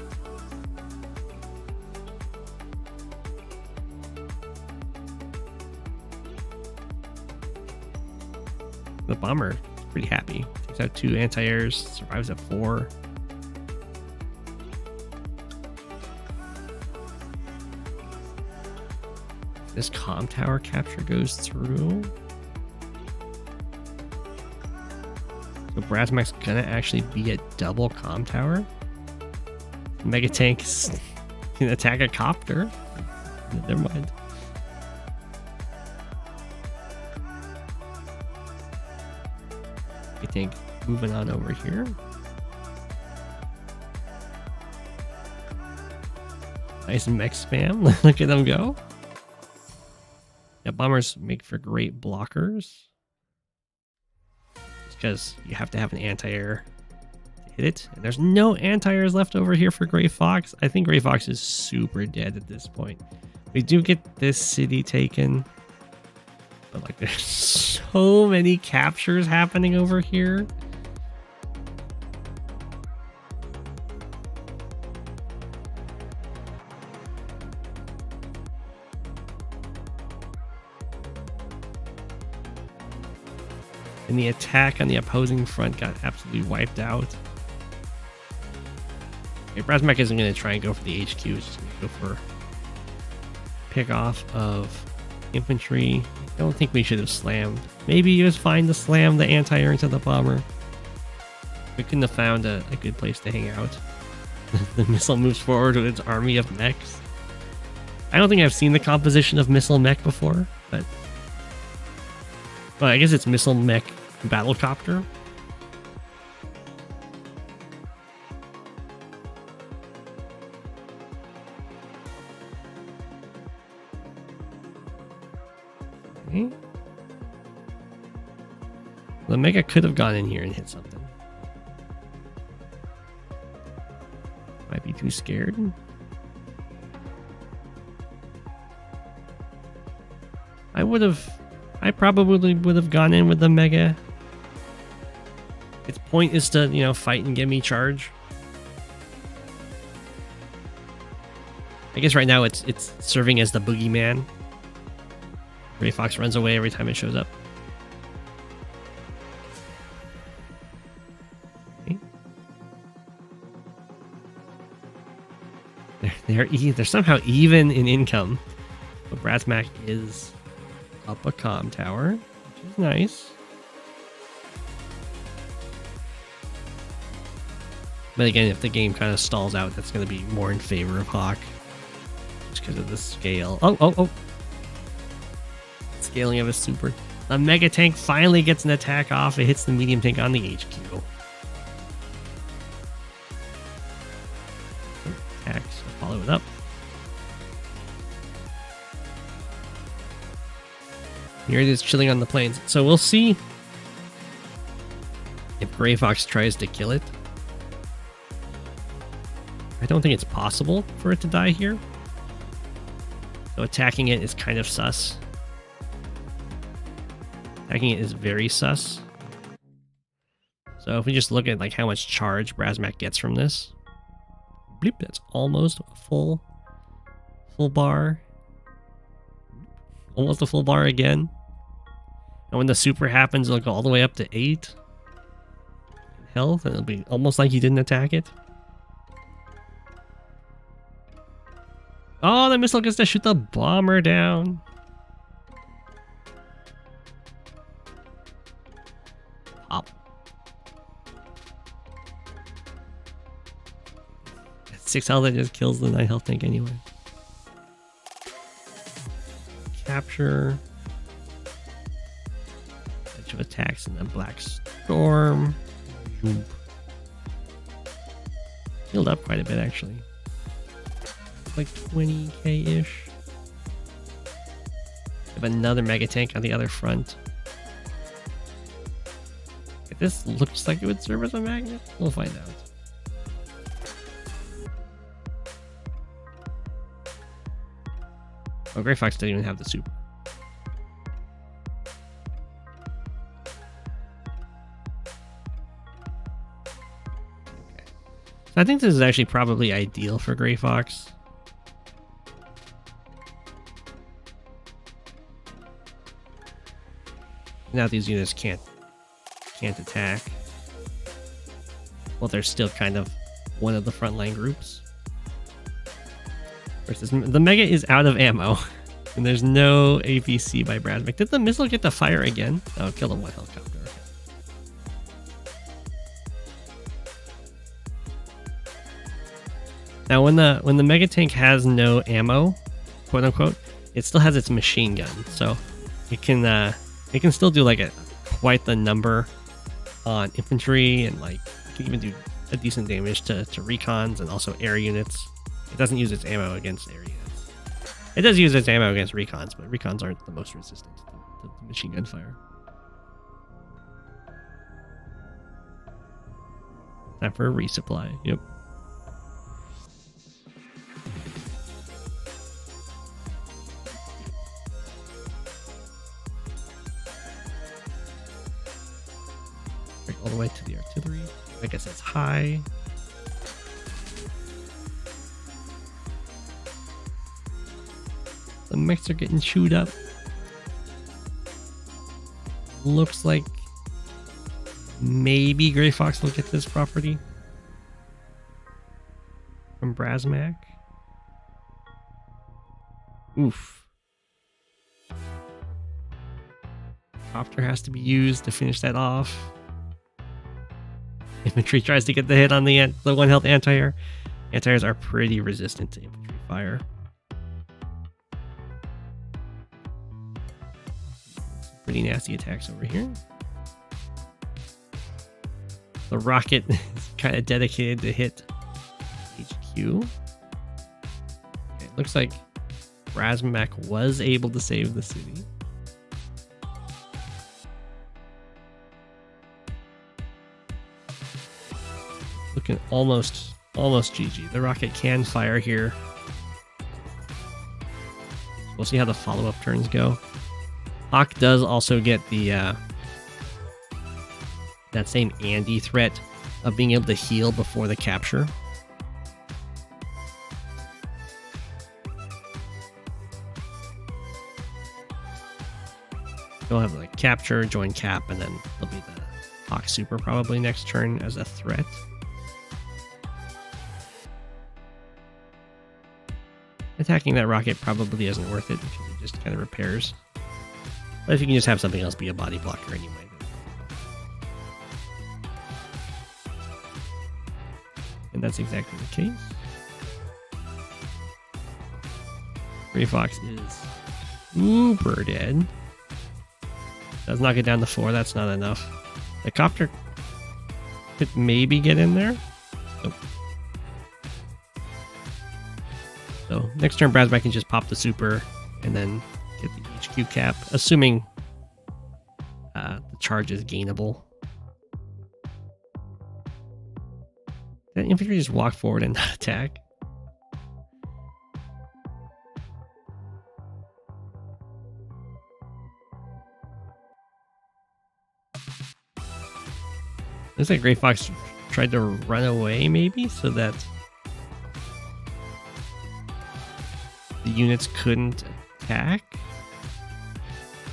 The bomber is pretty happy. Takes out 2 anti-airs, survives at 4. This comm tower capture goes through. So brasmak's gonna actually be a double comm tower. Mega tanks can attack a copter. Never mind. I think moving on over here. Nice mech spam. Look at them go. Yeah, bombers make for great blockers. It's because you have to have an anti-air to hit it. And there's no anti-airs left over here for GreyyFoxx. I think GreyyFoxx is super dead at this point. We do get this city taken. But like there's so many captures happening over here. And the attack on the opposing front got absolutely wiped out. Okay, brasmak isn't going to try and go for the HQ. It's just going to go for pick off of infantry. I don't think we should have slammed. Maybe it was fine to slam the anti-air into the bomber. We couldn't have found a good place to hang out. The missile moves forward with its army of mechs. I don't think I've seen the composition of missile mech before, but well, I guess it's missile mech battlecopter. Okay. The Mega could have gone in here and hit something. Might be too scared. I probably would have gone in with the Mega. Its point is to, you know, fight and give me charge. I guess right now it's serving as the boogeyman. GreyyFoxx runs away every time it shows up. Okay. They're somehow even in income. But brasmak is up a comm tower, which is nice. But again, if the game kind of stalls out, that's going to be more in favor of Hawke. Just because of the scale. Oh. Scaling of a super. The mega tank finally gets an attack off. It hits the medium tank on the HQ. Attacks, follow it up. Here it is chilling on the plains. So we'll see if GreyyFoxx tries to kill it. I don't think it's possible for it to die here. So attacking it is kind of sus. Attacking it is very sus. So if we just look at like how much charge brasmak gets from this. Bleep, that's almost a full bar. Almost a full bar again. And when the super happens, it'll go all the way up to 8 health, and it'll be almost like you didn't attack it. Oh, the missile gets to shoot the bomber down. Pop. 6 health, that just kills the 9 health tank anyway. Capture. Bunch of attacks and then Black Storm. Healed up quite a bit actually. Like 20k-ish. We have another mega tank on the other front. This looks like it would serve as a magnet. We'll find out. Oh, GreyyFoxx didn't even have the super. I think this is actually probably ideal for GreyyFoxx. Now these units can't attack. Well, they're still kind of one of the frontline groups. Versus the Mega is out of ammo, and there's no APC by brasmak. Did the missile get to fire again? Oh, kill the one helicopter. Now, when the Mega tank has no ammo, quote unquote, it still has its machine gun, so it can still do like quite the number on infantry, and like it can even do a decent damage to recons and also air units. It doesn't use its ammo against air units. It does use its ammo against recons, but recons aren't the most resistant to the machine gun fire. Time for a resupply. Yep. All the way to the artillery. I guess that's high. The mechs are getting chewed up. Looks like maybe GreyyFoxx will get this property from brasmak. Oof. Copter has to be used to finish that off. Infantry tries to get the hit on the 1 health anti-air. Anti-airs are pretty resistant to infantry fire. Pretty nasty attacks over here. The rocket is kind of dedicated to hit HQ. Okay, it looks like brasmak was able to save the city. Looking almost GG. The rocket can fire here. We'll see how the follow-up turns go. Hawke does also get the that same Andy threat of being able to heal before the capture. You'll have like capture, join cap, and then there'll be the Hawke super probably next turn as a threat. Attacking that rocket probably isn't worth it because it just kind of repairs. But if you can just have something else be a body blocker anyway. And that's exactly the case. GreyyFoxx is super dead. Does not get down to 4, that's not enough. The copter could maybe get in there. Nope. So next turn brasmak can just pop the super and then get the HQ cap, assuming the charge is gainable. Did infantry just walk forward and not attack? Looks like GreyyFoxx tried to run away maybe so that the units couldn't attack?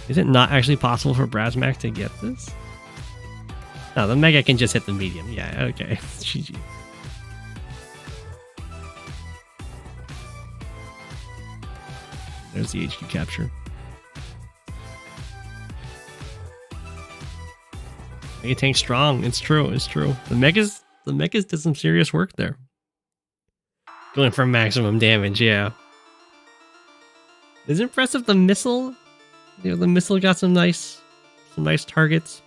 Is it not actually possible for brasmak to get this? No, the Mega can just hit the medium. Yeah, okay. GG. There's the HQ capture. Mega tank strong. It's true. It's true. The Megas did some serious work there. Going for maximum damage, yeah. It's impressive the missile. You know, the missile got some nice targets.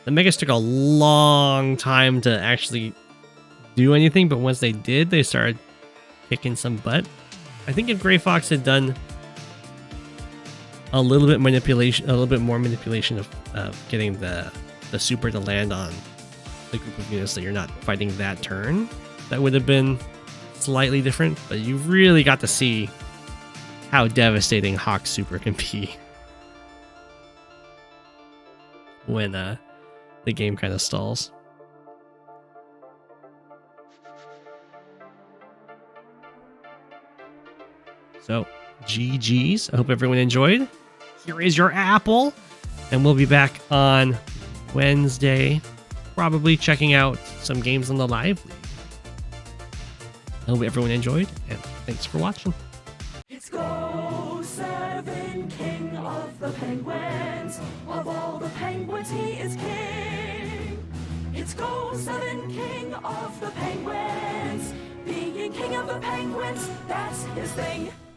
The Megas took a long time to actually do anything, but once they did, they started kicking some butt. I think if GreyyFoxx had done a little bit more manipulation of getting the super to land on the group of units that you're not fighting that turn, that would have been slightly different. But you really got to see how devastating Hawke super can be when the game kind of stalls. So, GG's. I hope everyone enjoyed. Here is your apple. And we'll be back on Wednesday, probably checking out some games on the live league. I hope everyone enjoyed, and thanks for watching. It's Go7, king of the penguins. Of all the penguins, he is king. It's Go7, king of the penguins. Being king of the penguins, that's his thing.